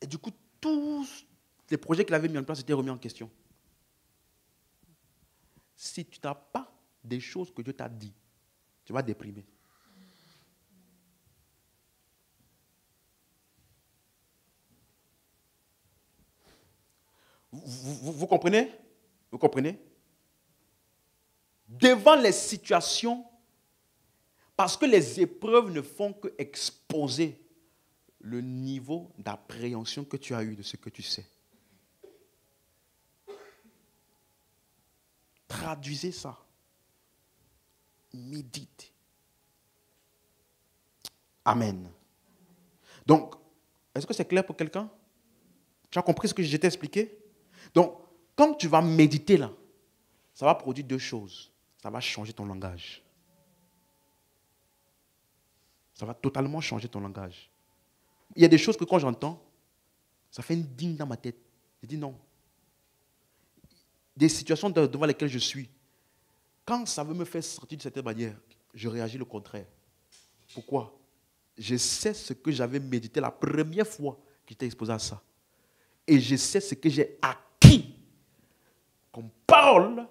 Et du coup, tous les projets qu'il avait mis en place étaient remis en question. Si tu n'as pas des choses que Dieu t'a dit, tu vas déprimer. Vous comprenez? Vous comprenez? Devant les situations, parce que les épreuves ne font que exposer le niveau d'appréhension que tu as eu de ce que tu sais. Traduisez ça. Médite. Amen. Donc, est-ce que c'est clair pour quelqu'un? Tu as compris ce que je t'ai expliqué? Donc, quand tu vas méditer là, ça va produire 2 choses. Ça va changer ton langage. Ça va totalement changer ton langage. Il y a des choses que quand j'entends, ça fait une digne dans ma tête. Je dis non. Des situations devant lesquelles je suis, quand ça veut me faire sortir de cette manière, je réagis le contraire. Pourquoi? Je sais ce que j'avais médité la première fois que j'étais exposé à ça. Et je sais ce que j'ai acquis comme parole.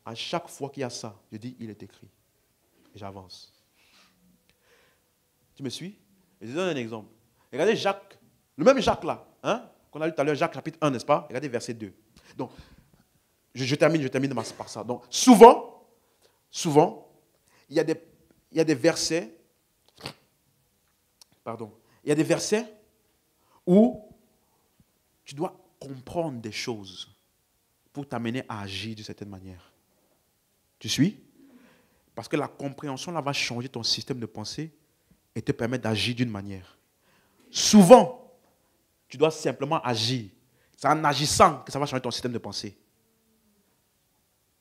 À chaque fois qu'il y a ça, je dis, il est écrit. Et j'avance. Tu me suis? Je te donne un exemple. Regardez Jacques, le même Jacques là, hein, qu'on a lu tout à l'heure, Jacques chapitre 1, n'est-ce pas? Regardez verset 2. Donc, je termine par ça. Donc, souvent, il y a des versets, où tu dois comprendre des choses pour t'amener à agir d'une certaine manière. Tu suis? Parce que la compréhension là va changer ton système de pensée et te permettre d'agir d'une manière. Souvent, tu dois simplement agir. C'est en agissant que ça va changer ton système de pensée.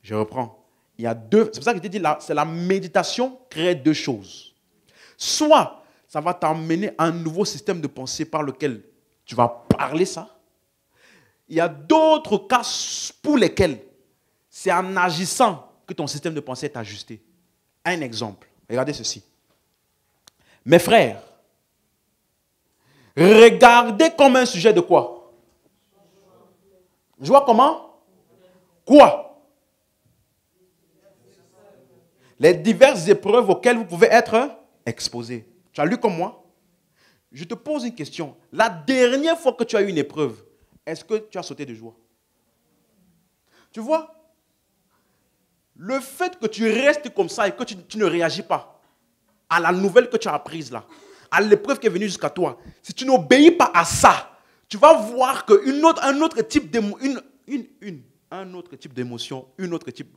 Je reprends. Il y a deux. C'est pour ça que je t'ai dit là, c'est la méditation crée deux choses. Soit ça va t'emmener à un nouveau système de pensée par lequel tu vas parler ça. Il y a d'autres cas pour lesquels c'est en agissant que ton système de pensée est ajusté. Un exemple. Regardez ceci. Mes frères, regardez comme un sujet de quoi? Joie comment? Quoi? Les diverses épreuves auxquelles vous pouvez être exposés. Tu as lu comme moi? Je te pose une question. La dernière fois que tu as eu une épreuve, est-ce que tu as sauté de joie? Tu vois? Le fait que tu restes comme ça et que tu ne réagis pas à la nouvelle que tu as apprise là, à l'épreuve qui est venue jusqu'à toi, si tu n'obéis pas à ça, tu vas voir qu'un autre type d'émotion,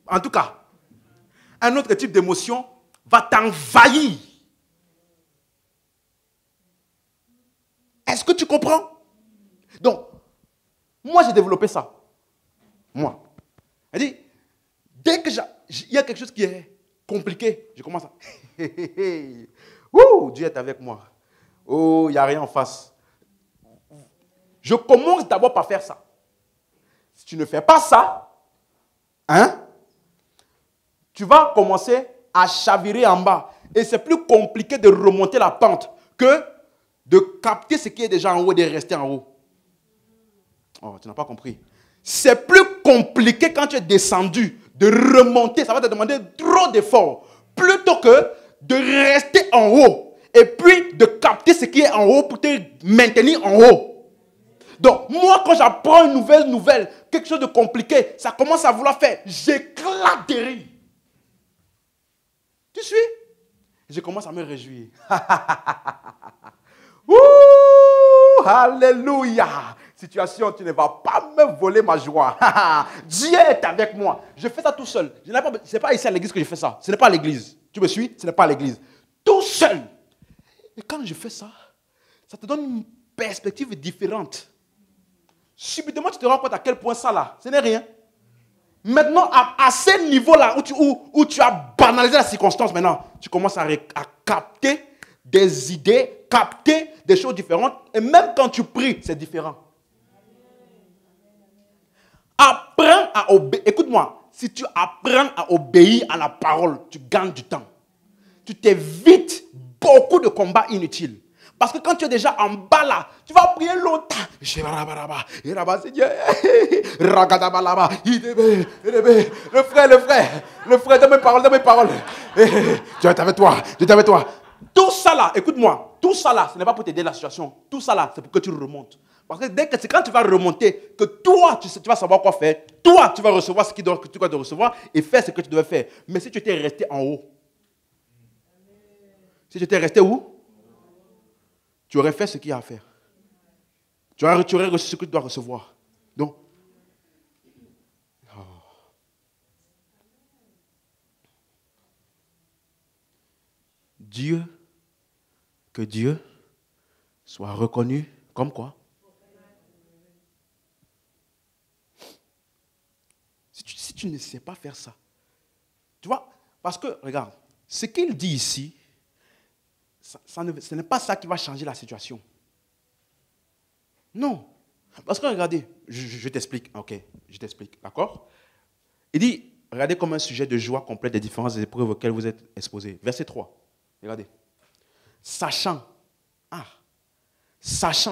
en tout cas, un autre type d'émotion va t'envahir. Est-ce que tu comprends? Donc, moi j'ai développé ça. Moi. Elle dit, dès que il y a quelque chose qui est compliqué, je commence à... Ouh, Dieu est avec moi. Oh, il n'y a rien en face. Je commence d'abord par faire ça. Si tu ne fais pas ça, tu vas commencer à chavirer en bas. Et c'est plus compliqué de remonter la pente que de capter ce qui est déjà en haut et de rester en haut. Oh, tu n'as pas compris. C'est plus compliqué quand tu es descendu de remonter. Ça va te demander trop d'efforts. Plutôt que de rester en haut et puis de capter ce qui est en haut pour te maintenir en haut. Donc, moi, quand j'apprends une nouvelle, quelque chose de compliqué, ça commence à vouloir faire, j'éclate de rire. Tu suis? Je commence à me réjouir. Ouh, alléluia. Situation, tu ne vas pas me voler ma joie. Dieu est avec moi. Je fais ça tout seul. Ce n'est pas ici à l'église que je fais ça. Ce n'est pas à l'église. Tu me suis? Ce n'est pas à l'église. Tout seul. Et quand je fais ça, ça te donne une perspective différente. Subitement, tu te rends compte à quel point ça là, ce n'est rien. Maintenant, à ce niveau-là, où tu as banalisé la circonstance, maintenant, tu commences à capter des idées, capter des choses différentes. Et même quand tu pries, c'est différent. Apprends à obéir. Écoute-moi, si tu apprends à obéir à la parole, tu gagnes du temps. Tu t'évites beaucoup de combats inutiles. Parce que quand tu es déjà en bas là, tu vas prier longtemps. Le frère, donne mes paroles. Dieu est avec toi, Dieu est avec toi. Tout ça là, écoute-moi, tout ça là, ce n'est pas pour t'aider la situation. Tout ça là, c'est pour que tu remontes. Parce que c'est quand tu vas remonter que toi, tu vas savoir quoi faire. Toi, tu vas recevoir ce que tu dois recevoir et faire ce que tu dois faire. Mais si tu étais resté en haut, si tu étais resté où? Tu aurais fait ce qu'il y a à faire. Tu aurais reçu ce que tu dois recevoir. Donc, que Dieu soit reconnu comme quoi? Si tu ne sais pas faire ça, tu vois, parce que, regarde, ce qu'il dit ici, ce n'est pas ça qui va changer la situation. Non. Parce que regardez, je t'explique. Ok, je t'explique. D'accord? Il dit, regardez comme un sujet de joie complète des différentes épreuves auxquelles vous êtes exposés. Verset 3. Regardez. Sachant.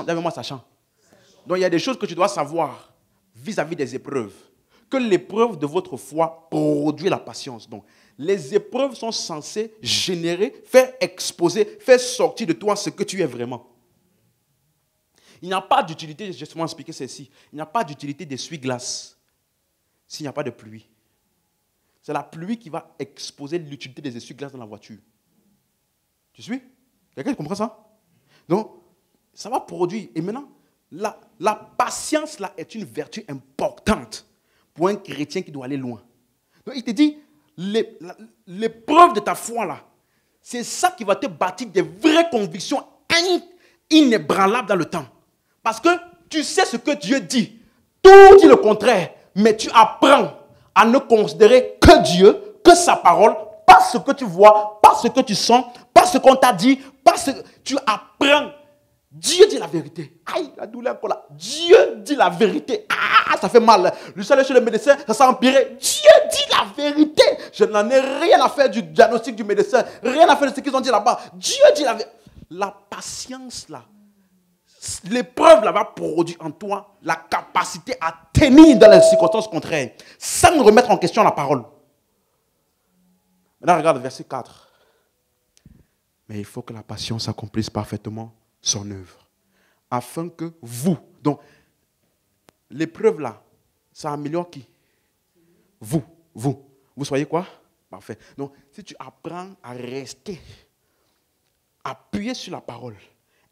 Donne-moi sachant. Donc il y a des choses que tu dois savoir vis-à-vis des épreuves. Que l'épreuve de votre foi produit la patience. Donc, les épreuves sont censées générer, faire exposer, faire sortir de toi ce que tu es vraiment. Il n'y a pas d'utilité, j'ai justement expliqué ceci, il n'y a pas d'utilité d'essuie-glace s'il n'y a pas de pluie. C'est la pluie qui va exposer l'utilité des essuie-glaces dans la voiture. Tu suis? Quelqu'un comprend ça? Donc, ça va produire. Et maintenant, la patience là est une vertu importante pour un chrétien qui doit aller loin. Donc, il te dit, l'épreuve de ta foi là, c'est ça qui va te bâtir des vraies convictions inébranlables dans le temps. Parce que tu sais ce que Dieu dit. Tout dit le contraire, mais tu apprends à ne considérer que Dieu, que sa parole, pas ce que tu vois, pas ce que tu sens, pas ce qu'on t'a dit, pas ce que tu apprends. Dieu dit la vérité. Aïe, la douleur encore là. Dieu dit la vérité. Ah, ça fait mal. Je suis allé chez le médecin, ça s'est empiré. Dieu dit la vérité. Je n'en ai rien à faire du diagnostic du médecin, rien à faire de ce qu'ils ont dit là-bas. Dieu dit la vérité. La patience là, l'épreuve là va produire en toi la capacité à tenir dans les circonstances contraires, sans remettre en question la parole. Maintenant, regarde verset 4. Mais il faut que la patience accomplisse parfaitement son œuvre, afin que vous, donc l'épreuve là, ça améliore qui? Vous soyez quoi? Parfait. Donc, si tu apprends à rester appuyé sur la parole,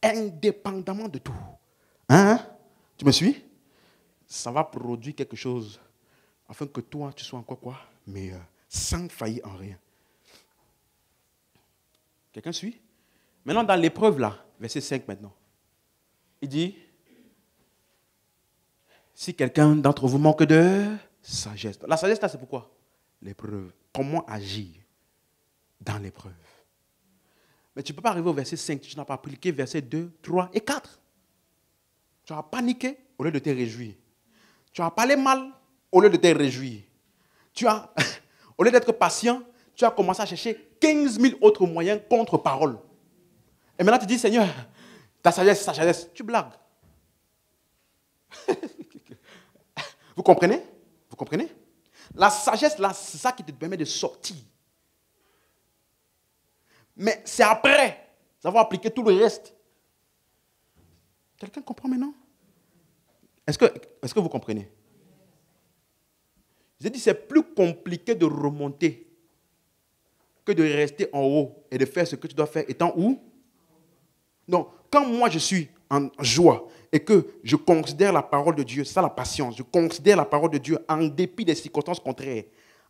indépendamment de tout, hein? Tu me suis? Ça va produire quelque chose, afin que toi, tu sois encore quoi? Meilleur, sans faillir en rien. Quelqu'un suit? Maintenant, dans l'épreuve là, verset 5 maintenant, il dit, si quelqu'un d'entre vous manque de sagesse. La sagesse là, c'est pourquoi? L'épreuve. Comment agir dans l'épreuve? Mais tu ne peux pas arriver au verset 5, tu n'as pas appliqué verset 2, 3 et 4. Tu as paniqué au lieu de te réjouir. Tu as parlé mal au lieu de te réjouir. Au lieu d'être patient, tu as commencé à chercher 15 000 autres moyens contre parole. Et maintenant tu dis, Seigneur, ta sagesse, tu blagues. Vous comprenez? Vous comprenez? La sagesse, là, c'est ça qui te permet de sortir. Mais c'est après avoir appliqué tout le reste. Quelqu'un comprend maintenant? Est-ce que vous comprenez? J'ai dit, c'est plus compliqué de remonter que de rester en haut et de faire ce que tu dois faire étant où? Donc, quand moi je suis en joie et que je considère la parole de Dieu, c'est ça la patience, je considère la parole de Dieu en dépit des circonstances contraires,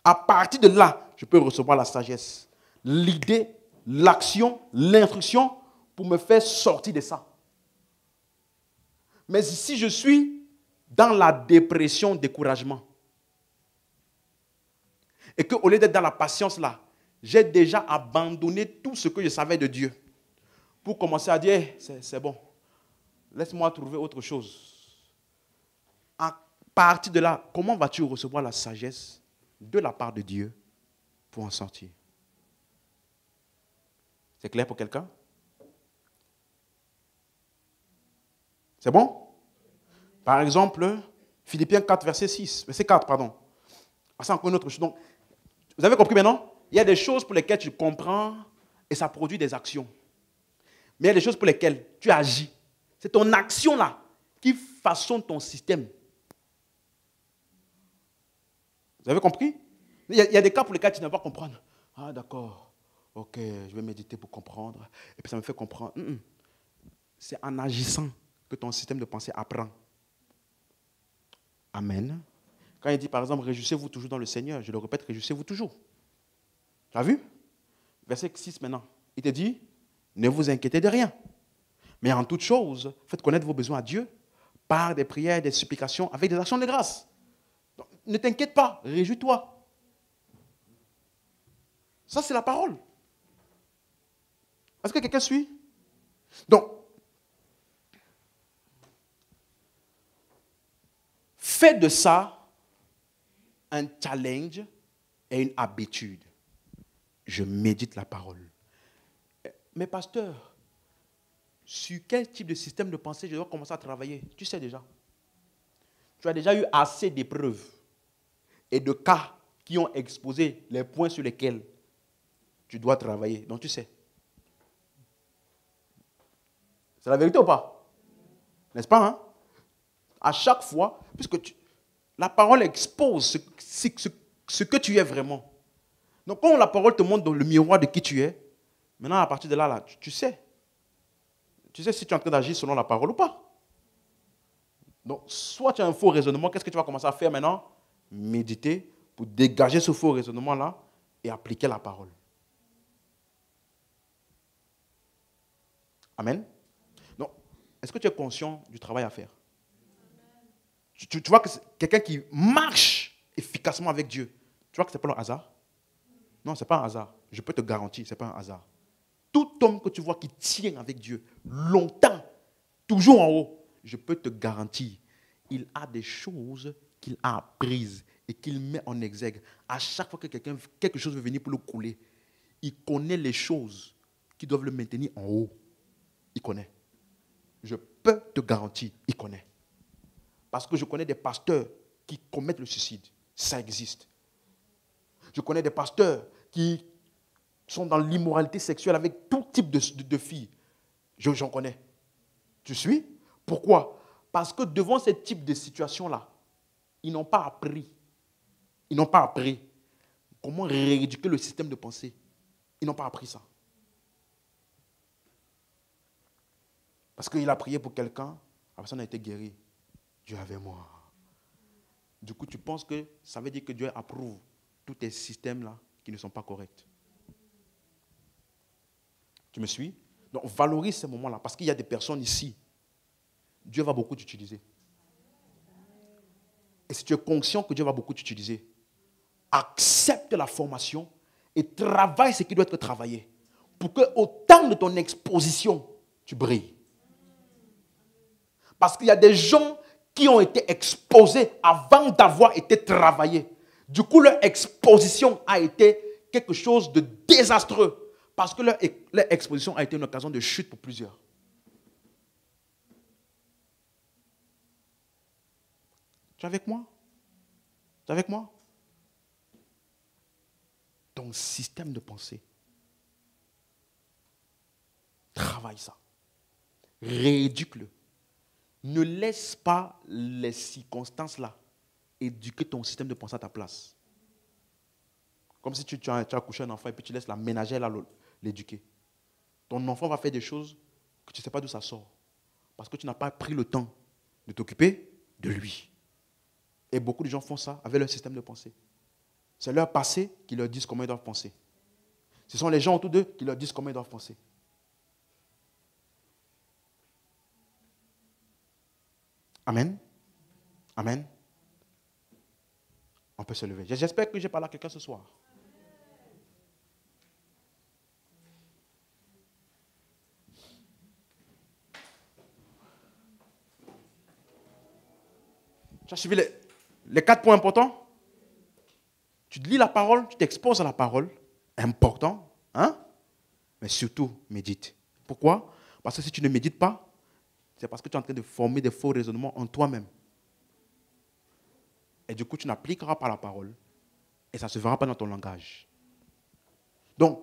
à partir de là, je peux recevoir la sagesse, l'idée, l'action, l'instruction pour me faire sortir de ça. Mais si je suis dans la dépression, découragement, et qu'au lieu d'être dans la patience là, j'ai déjà abandonné tout ce que je savais de Dieu pour commencer à dire, hey, c'est bon, laisse-moi trouver autre chose. À partir de là, comment vas-tu recevoir la sagesse de la part de Dieu pour en sortir? C'est clair pour quelqu'un? C'est bon? Par exemple, Philippiens 4, verset 4, pardon. C'est encore une autre chose. Donc, vous avez compris maintenant? Il y a des choses pour lesquelles tu comprends et ça produit des actions. Mais il y a des choses pour lesquelles tu agis. C'est ton action là qui façonne ton système. Vous avez compris? Il y a des cas pour lesquels tu ne vas pas comprendre. Ah d'accord, ok, je vais méditer pour comprendre. Et puis ça me fait comprendre. C'est en agissant que ton système de pensée apprend. Amen. Quand il dit par exemple, réjouissez-vous toujours dans le Seigneur, je le répète, réjouissez-vous toujours. Tu as vu? Verset 6 maintenant. Il te dit, ne vous inquiétez de rien. Mais en toute chose, faites connaître vos besoins à Dieu par des prières, des supplications, avec des actions de grâce. Donc, ne t'inquiète pas, réjouis-toi. Ça, c'est la parole. Est-ce que quelqu'un suit? Donc, fais de ça un challenge et une habitude. Je médite la parole. Mais pasteur, sur quel type de système de pensée je dois commencer à travailler? Tu sais déjà. Tu as déjà eu assez d'épreuves et de cas qui ont exposé les points sur lesquels tu dois travailler. Donc tu sais. C'est la vérité ou pas? N'est-ce pas, hein? À chaque fois, puisque la parole expose ce que tu es vraiment. Donc, quand la parole te montre dans le miroir de qui tu es, maintenant, à partir de là, tu sais. Tu sais si tu es en train d'agir selon la parole ou pas. Donc, soit tu as un faux raisonnement, qu'est-ce que tu vas commencer à faire maintenant? Méditer pour dégager ce faux raisonnement-là et appliquer la parole. Amen. Donc, est-ce que tu es conscient du travail à faire? Tu vois que c'est quelqu'un qui marche efficacement avec Dieu. Tu vois que ce n'est pas le hasard? Non, ce n'est pas un hasard. Je peux te garantir, ce n'est pas un hasard. Tout homme que tu vois qui tient avec Dieu longtemps, toujours en haut, je peux te garantir, il a des choses qu'il a apprises et qu'il met en exergue. À chaque fois que quelque chose veut venir pour le couler, il connaît les choses qui doivent le maintenir en haut. Il connaît. Je peux te garantir, il connaît. Parce que je connais des pasteurs qui commettent le suicide. Ça existe. Je connais des pasteurs qui sont dans l'immoralité sexuelle avec tout type de filles. J'en connais. Tu suis? Pourquoi? Parce que devant ce type de situation-là, ils n'ont pas appris. Ils n'ont pas appris comment rééduquer le système de pensée. Ils n'ont pas appris ça. Parce qu'il a prié pour quelqu'un, la personne a été guérie. Dieu est avec moi. Du coup, tu penses que ça veut dire que Dieu approuve tous tes systèmes-là qui ne sont pas corrects. Tu me suis? Donc, valorise ces moments-là parce qu'il y a des personnes ici. Dieu va beaucoup t'utiliser. Et si tu es conscient que Dieu va beaucoup t'utiliser, accepte la formation et travaille ce qui doit être travaillé pour qu'au temps de ton exposition, tu brilles. Parce qu'il y a des gens qui ont été exposés avant d'avoir été travaillés. Du coup, leur exposition a été quelque chose de désastreux. Parce que leur exposition a été une occasion de chute pour plusieurs. Tu es avec moi? Tu es avec moi? Ton système de pensée. Travaille ça. Rééduque-le. Ne laisse pas les circonstances-là éduquer ton système de pensée à ta place. Comme si tu as couché un enfant et puis tu laisses la ménagère là l'éduquer. Ton enfant va faire des choses que tu ne sais pas d'où ça sort. Parce que tu n'as pas pris le temps de t'occuper de lui. Et beaucoup de gens font ça avec leur système de pensée. C'est leur passé qui leur disent comment ils doivent penser. Ce sont les gens autour d'eux qui leur disent comment ils doivent penser. Amen. Amen. On peut se lever. J'espère que j'ai parlé à quelqu'un ce soir. Tu as suivi les 4 points importants? Tu lis la parole, tu t'exposes à la parole. Important. Hein? Mais surtout, médite. Pourquoi? Parce que si tu ne médites pas, c'est parce que tu es en train de former des faux raisonnements en toi-même. Et du coup, tu n'appliqueras pas la parole. Et ça ne se verra pas dans ton langage. Donc,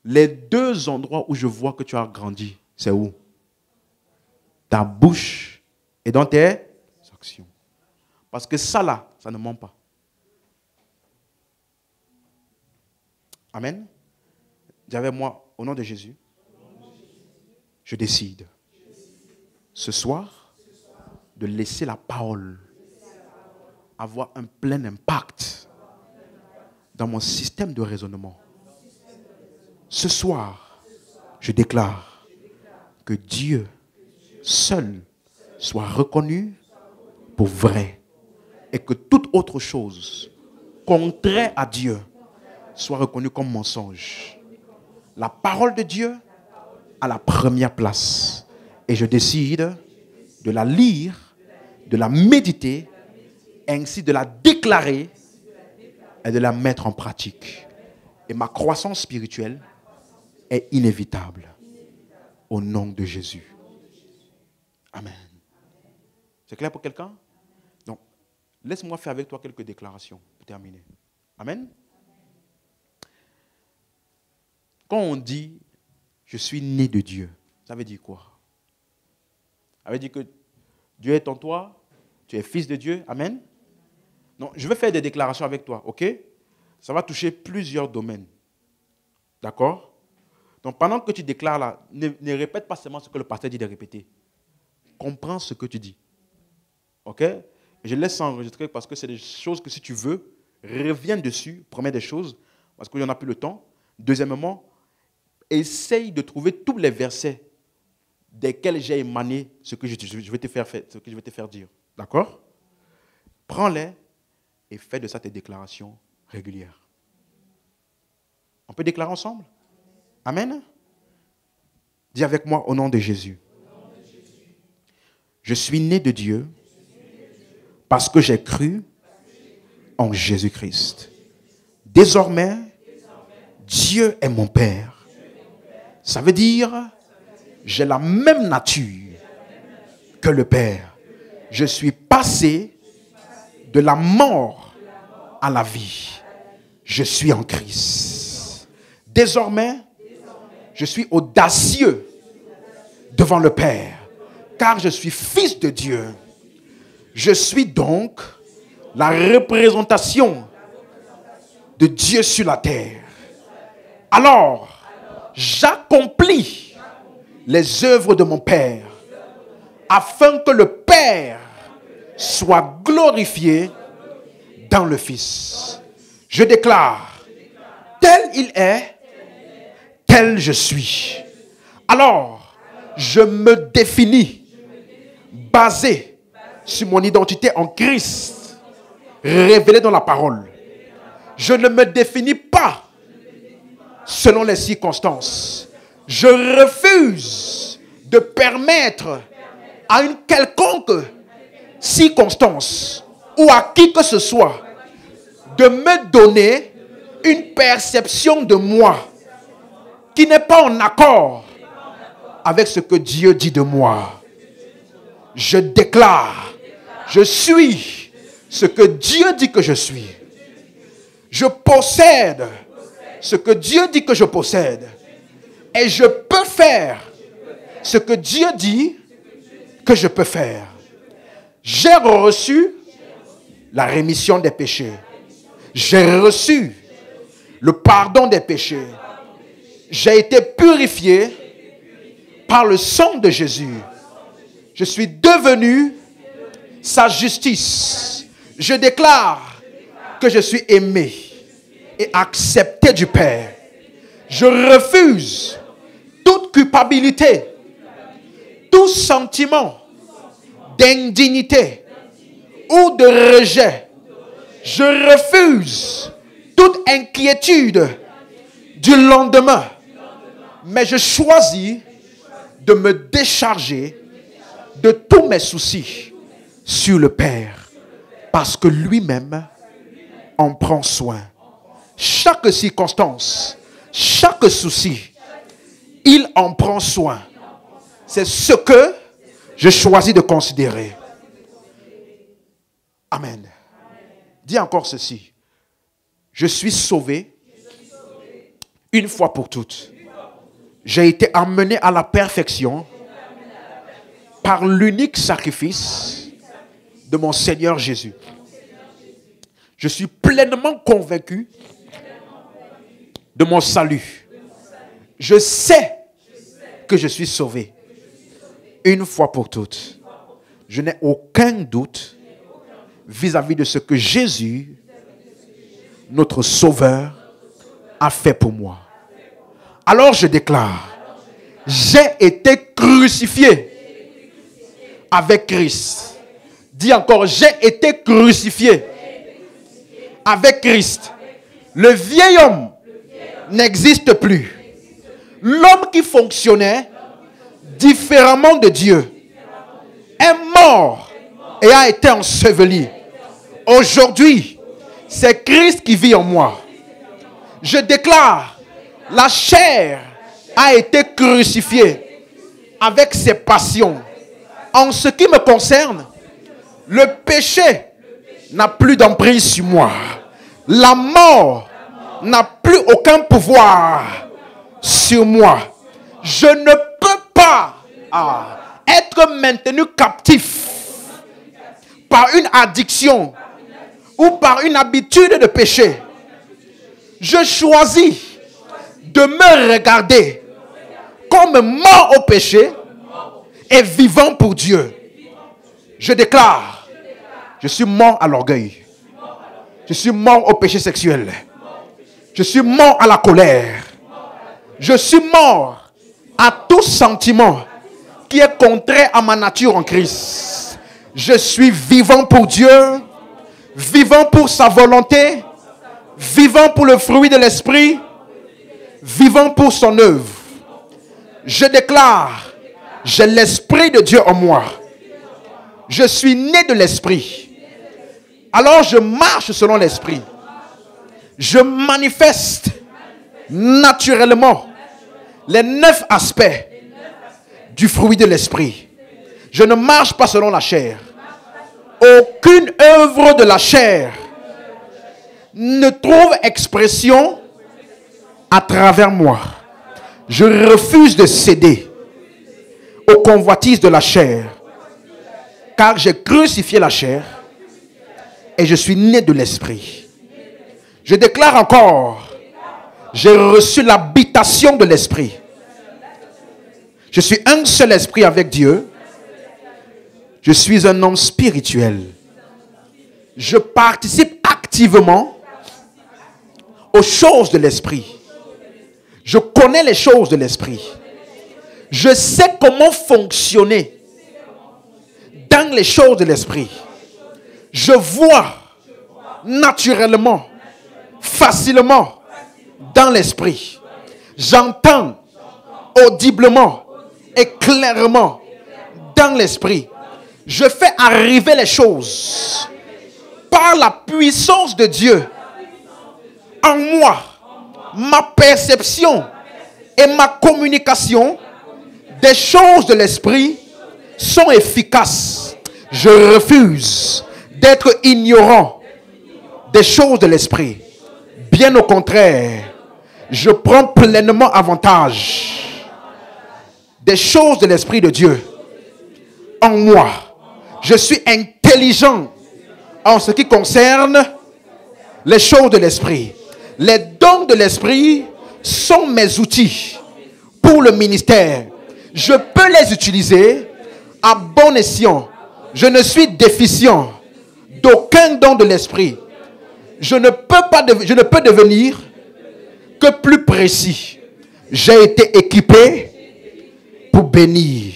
les 2 endroits où je vois que tu as grandi, c'est où? Ta bouche et dans tes actions. Parce que ça là, ça ne ment pas. Amen. Dis avec moi, au nom de Jésus, je décide ce soir de laisser la parole avoir un plein impact dans mon système de raisonnement. Ce soir, je déclare que Dieu seul soit reconnu pour vrai et que toute autre chose contraire à Dieu soit reconnue comme mensonge. La parole de Dieu à la première place. Et je décide de la lire, de la méditer, ainsi de la déclarer et de la mettre en pratique. Et ma croissance spirituelle est inévitable. Au nom de Jésus. Amen. C'est clair pour quelqu'un? Donc, laisse-moi faire avec toi quelques déclarations pour terminer. Amen. Quand on dit « je suis né de Dieu », ça veut dire quoi? Ça veut dire que Dieu est en toi, tu es fils de Dieu. Amen. Non, je vais faire des déclarations avec toi, ok? Ça va toucher plusieurs domaines. D'accord? Donc, pendant que tu déclares là, ne répète pas seulement ce que le pasteur dit de répéter. Comprends ce que tu dis. Ok? Je laisse ça enregistrer parce que c'est des choses que si tu veux, reviens dessus, promets des choses, parce qu'il n'y en a plus le temps. Deuxièmement, essaye de trouver tous les versets desquels j'ai émané ce que je vais te faire dire. D'accord? Prends-les et fais de ça tes déclarations régulières. On peut déclarer ensemble? Amen. Dis avec moi au nom de Jésus. Je suis né de Dieu parce que j'ai cru en Jésus-Christ. Désormais, Dieu est mon Père. Ça veut dire, j'ai la même nature que le Père. Je suis passé de la mort à la vie. Je suis en Christ. Désormais, je suis audacieux devant le Père, car je suis fils de Dieu. Je suis donc la représentation de Dieu sur la terre. Alors, j'accomplis les œuvres de mon Père, afin que le Père soit glorifié dans le Fils. Je déclare, tel il est, tel je suis. Alors, je me définis basé sur mon identité en Christ, révélée dans la parole. Je ne me définis pas selon les circonstances. Je refuse de permettre à une quelconque circonstance ou à qui que ce soit de me donner une perception de moi qui n'est pas en accord avec ce que Dieu dit de moi. Je déclare, je suis ce que Dieu dit que je suis. Je possède ce que Dieu dit que je possède. Et je peux faire ce que Dieu dit que je peux faire. J'ai reçu la rémission des péchés. J'ai reçu le pardon des péchés. J'ai été purifié par le sang de Jésus. Je suis devenu sa justice. Je déclare que je suis aimé et accepté du Père. Je refuse toute culpabilité, tout sentiment d'indignité ou de rejet. Je refuse toute inquiétude du lendemain. Mais je choisis de me décharger de tous mes soucis sur le Père, parce que lui-même en prend soin. Chaque circonstance, chaque souci, il en prend soin. C'est ce que je choisis de considérer. Amen. Dis encore ceci. Je suis sauvé une fois pour toutes. J'ai été amené à la perfection par l'unique sacrifice de mon Seigneur Jésus. Je suis pleinement convaincu de mon salut. Je sais que je suis sauvé une fois pour toutes. Je n'ai aucun doute vis-à-vis de ce que Jésus, notre Sauveur, a fait pour moi. Alors je déclare, j'ai été crucifié avec Christ. Dis encore, j'ai été crucifié avec Christ. Le vieil homme n'existe plus. L'homme qui fonctionnait différemment de Dieu est mort et a été enseveli. Aujourd'hui, c'est Christ qui vit en moi. Je déclare, la chair a été crucifiée avec ses passions. En ce qui me concerne, le péché n'a plus d'emprise sur moi. La mort n'a plus aucun pouvoir sur moi. Je ne peux pas être maintenu captif par une addiction ou par une habitude de péché. Je choisis de me regarder comme mort au péché et vivant pour Dieu. Je déclare, je suis mort à l'orgueil. Je suis mort au péché sexuel. Je suis mort à la colère. Je suis mort à tout sentiment qui est contraire à ma nature en Christ. Je suis vivant pour Dieu, vivant pour sa volonté, vivant pour le fruit de l'esprit, vivant pour son œuvre. Je déclare, j'ai l'esprit de Dieu en moi. Je suis né de l'esprit. Alors je marche selon l'esprit. Je manifeste naturellement les 9 aspects du fruit de l'esprit. Je ne marche pas selon la chair. Aucune œuvre de la chair ne trouve expression à travers moi. Je refuse de céder aux convoitises de la chair, car j'ai crucifié la chair et je suis né de l'esprit. Je déclare encore, j'ai reçu l'habitation de l'esprit. Je suis un seul esprit avec Dieu. Je suis un homme spirituel. Je participe activement aux choses de l'esprit. Je connais les choses de l'esprit. Je sais comment fonctionner dans les choses de l'esprit. Je vois naturellement, facilement dans l'esprit. J'entends audiblement et clairement dans l'esprit. Je fais arriver les choses par la puissance de Dieu en moi. Ma perception et ma communication des choses de l'esprit sont efficaces. Je refuse d'être ignorant des choses de l'esprit. Bien au contraire, je prends pleinement avantage des choses de l'esprit de Dieu en moi. Je suis intelligent en ce qui concerne les choses de l'esprit. Les dons de l'esprit sont mes outils pour le ministère. Je peux les utiliser à bon escient. Je ne suis déficient d'aucun don de l'esprit. Je ne peux devenir que plus précis. J'ai été équipé pour bénir.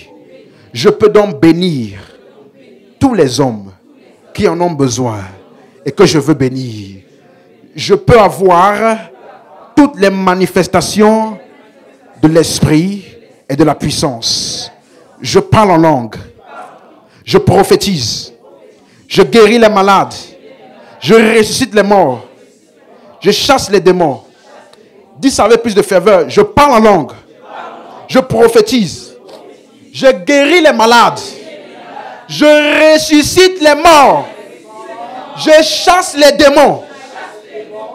Je peux donc bénir tous les hommes qui en ont besoin et que je veux bénir. Je peux avoir toutes les manifestations de l'esprit et de la puissance. Je parle en langue. Je prophétise. Je guéris les malades. Je ressuscite les morts. Je chasse les démons. Dis ça avec plus de ferveur. Je parle en langue. Je prophétise. Je guéris les malades. Je ressuscite les morts. Je chasse les démons.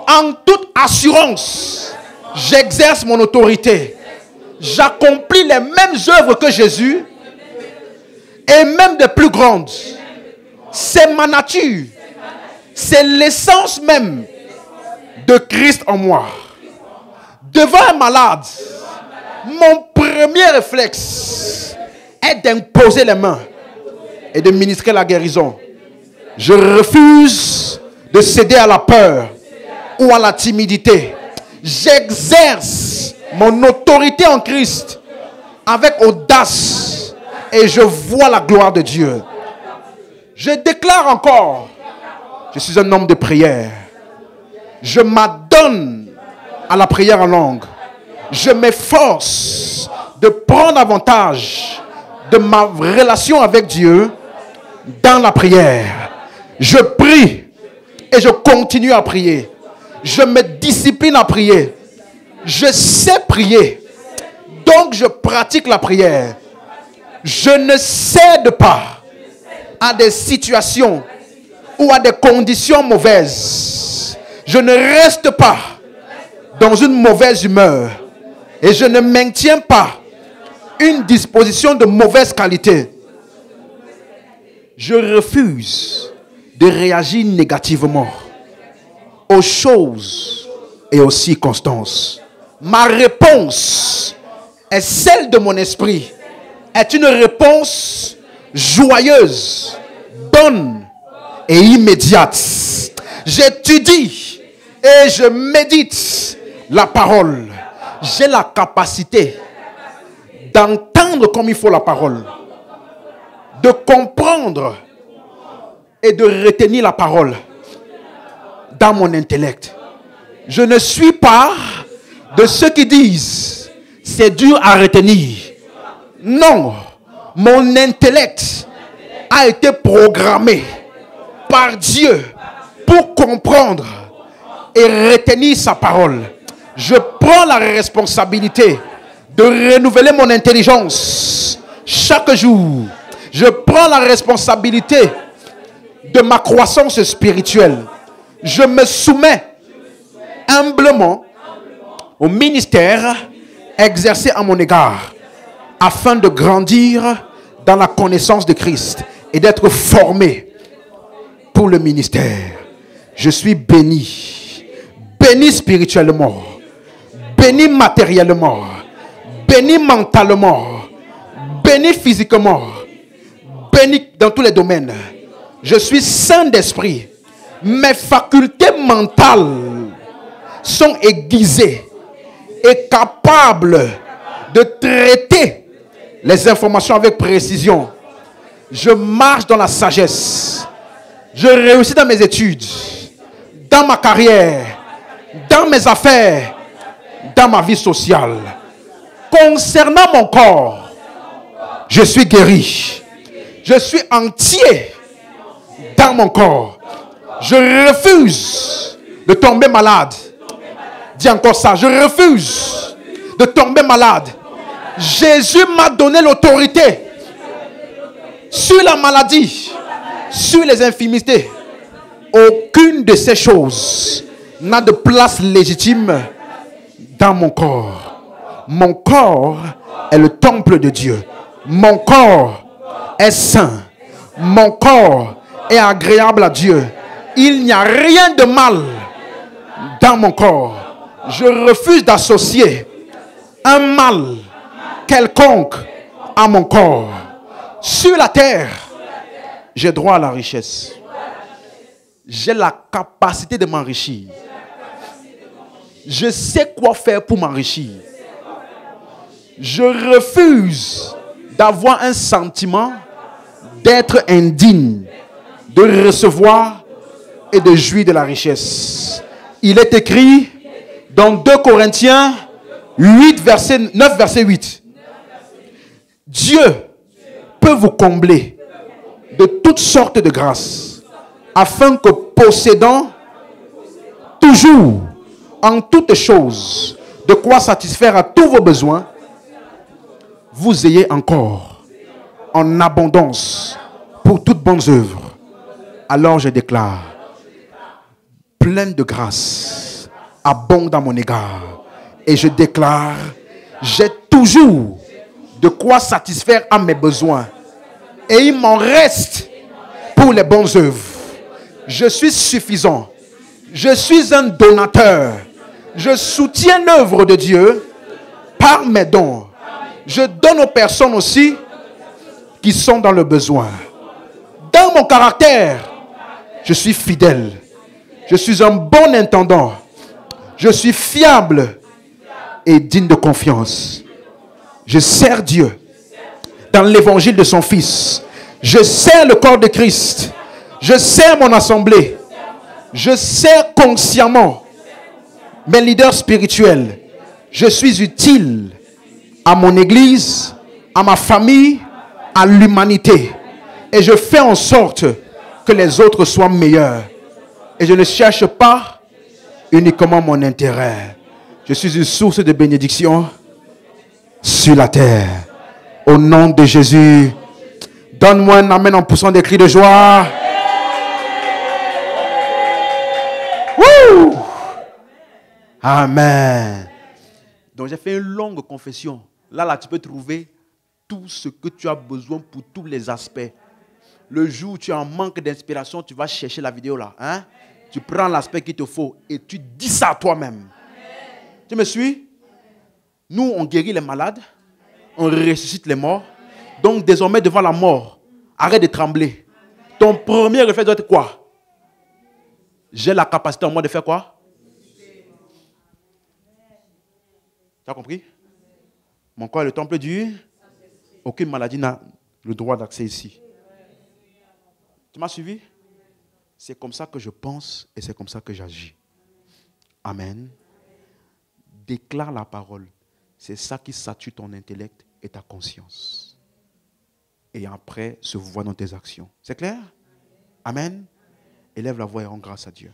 En toute assurance, j'exerce mon autorité. J'accomplis les mêmes œuvres que Jésus et même des plus grandes. C'est ma nature. C'est l'essence même de Christ en moi. Devant un malade, mon premier réflexe est d'imposer les mains et de ministrer la guérison. Je refuse de céder à la peur ou à la timidité. J'exerce mon autorité en Christ avec audace et je vois la gloire de Dieu. Je déclare encore, je suis un homme de prière. Je m'adonne à la prière en langue. Je m'efforce de prendre avantage de ma relation avec Dieu dans la prière. Je prie et je continue à prier. Je me discipline à prier. Je sais prier. Donc je pratique la prière. Je ne cède pas à des situations ou à des conditions mauvaises. Je ne reste pas dans une mauvaise humeur. Et je ne maintiens pas une disposition de mauvaise qualité. Je refuse de réagir négativement aux choses et aux circonstances. Ma réponse est celle de mon esprit. Est une réponse joyeuse, bonne et immédiate. J'étudie et je médite la parole. J'ai la capacité d'entendre comme il faut la parole, de comprendre et de retenir la parole. dans mon intellect. Je ne suis pas de ceux qui disent c'est dur à retenir. Non, mon intellect a été programmé par Dieu pour comprendre et retenir sa parole. Je prends la responsabilité de renouveler mon intelligence chaque jour. Je prends la responsabilité de ma croissance spirituelle. Je me soumets humblement au ministère exercé à mon égard afin de grandir dans la connaissance de Christ et d'être formé pour le ministère. Je suis béni. Béni spirituellement. Béni matériellement. Béni mentalement. Béni physiquement. Béni dans tous les domaines. Je suis saint d'esprit. Mes facultés mentales sont aiguisées et capables de traiter les informations avec précision. Je marche dans la sagesse. Je réussis dans mes études, dans ma carrière, dans mes affaires, dans ma vie sociale. Concernant mon corps, je suis guéri. Je suis entier dans mon corps. Je refuse de tomber malade. Dis encore ça. Je refuse de tomber malade. Jésus m'a donné l'autorité sur la maladie, sur les infirmités. Aucune de ces choses n'a de place légitime dans mon corps. Mon corps est le temple de Dieu. Mon corps est saint. Mon corps est agréable à Dieu. Il n'y a rien de mal dans mon corps. Je refuse d'associer un mal quelconque à mon corps. Sur la terre, j'ai droit à la richesse. J'ai la capacité de m'enrichir. Je sais quoi faire pour m'enrichir. Je refuse d'avoir un sentiment d'être indigne, de recevoir et de jouir de la richesse. Il est écrit dans 2 Corinthiens 9, verset 8. Dieu peut vous combler de toutes sortes de grâces, afin que possédant toujours en toutes choses de quoi satisfaire à tous vos besoins, vous ayez encore en abondance pour toutes bonnes œuvres. Alors je déclare, plein de grâce abonde à mon égard. Et je déclare, j'ai toujours de quoi satisfaire à mes besoins. Et il m'en reste pour les bonnes œuvres. Je suis suffisant. Je suis un donateur. Je soutiens l'œuvre de Dieu par mes dons. Je donne aux personnes aussi qui sont dans le besoin. Dans mon caractère, je suis fidèle. Je suis un bon intendant. Je suis fiable et digne de confiance. Je sers Dieu dans l'évangile de son Fils. Je sers le corps de Christ. Je sers mon assemblée. Je sers consciemment mes leaders spirituels. Je suis utile à mon église, à ma famille, à l'humanité. Et je fais en sorte que les autres soient meilleurs. Et je ne cherche pas uniquement mon intérêt. Je suis une source de bénédiction sur la terre. Au nom de Jésus, donne-moi un amen en poussant des cris de joie. Wouh! Amen. Donc j'ai fait une longue confession. Là, tu peux trouver tout ce que tu as besoin pour tous les aspects. Le jour où tu es en manque d'inspiration, tu vas chercher la vidéo là. Hein? Tu prends l'aspect qu'il te faut et tu dis ça à toi-même. Tu me suis? Nous, on guérit les malades. On ressuscite les morts. Donc désormais, devant la mort, arrête de trembler. Ton premier réflexe doit être quoi? J'ai la capacité en moi de faire quoi? Tu as compris? Mon corps est le temple de Dieu. Aucune maladie n'a le droit d'accès ici. Tu m'as suivi? c'est comme ça que je pense et c'est comme ça que j'agis. Amen. Déclare la parole. C'est ça qui sature ton intellect et ta conscience. Et après, se voit dans tes actions. C'est clair? Amen. Élève la voix et rends grâce à Dieu.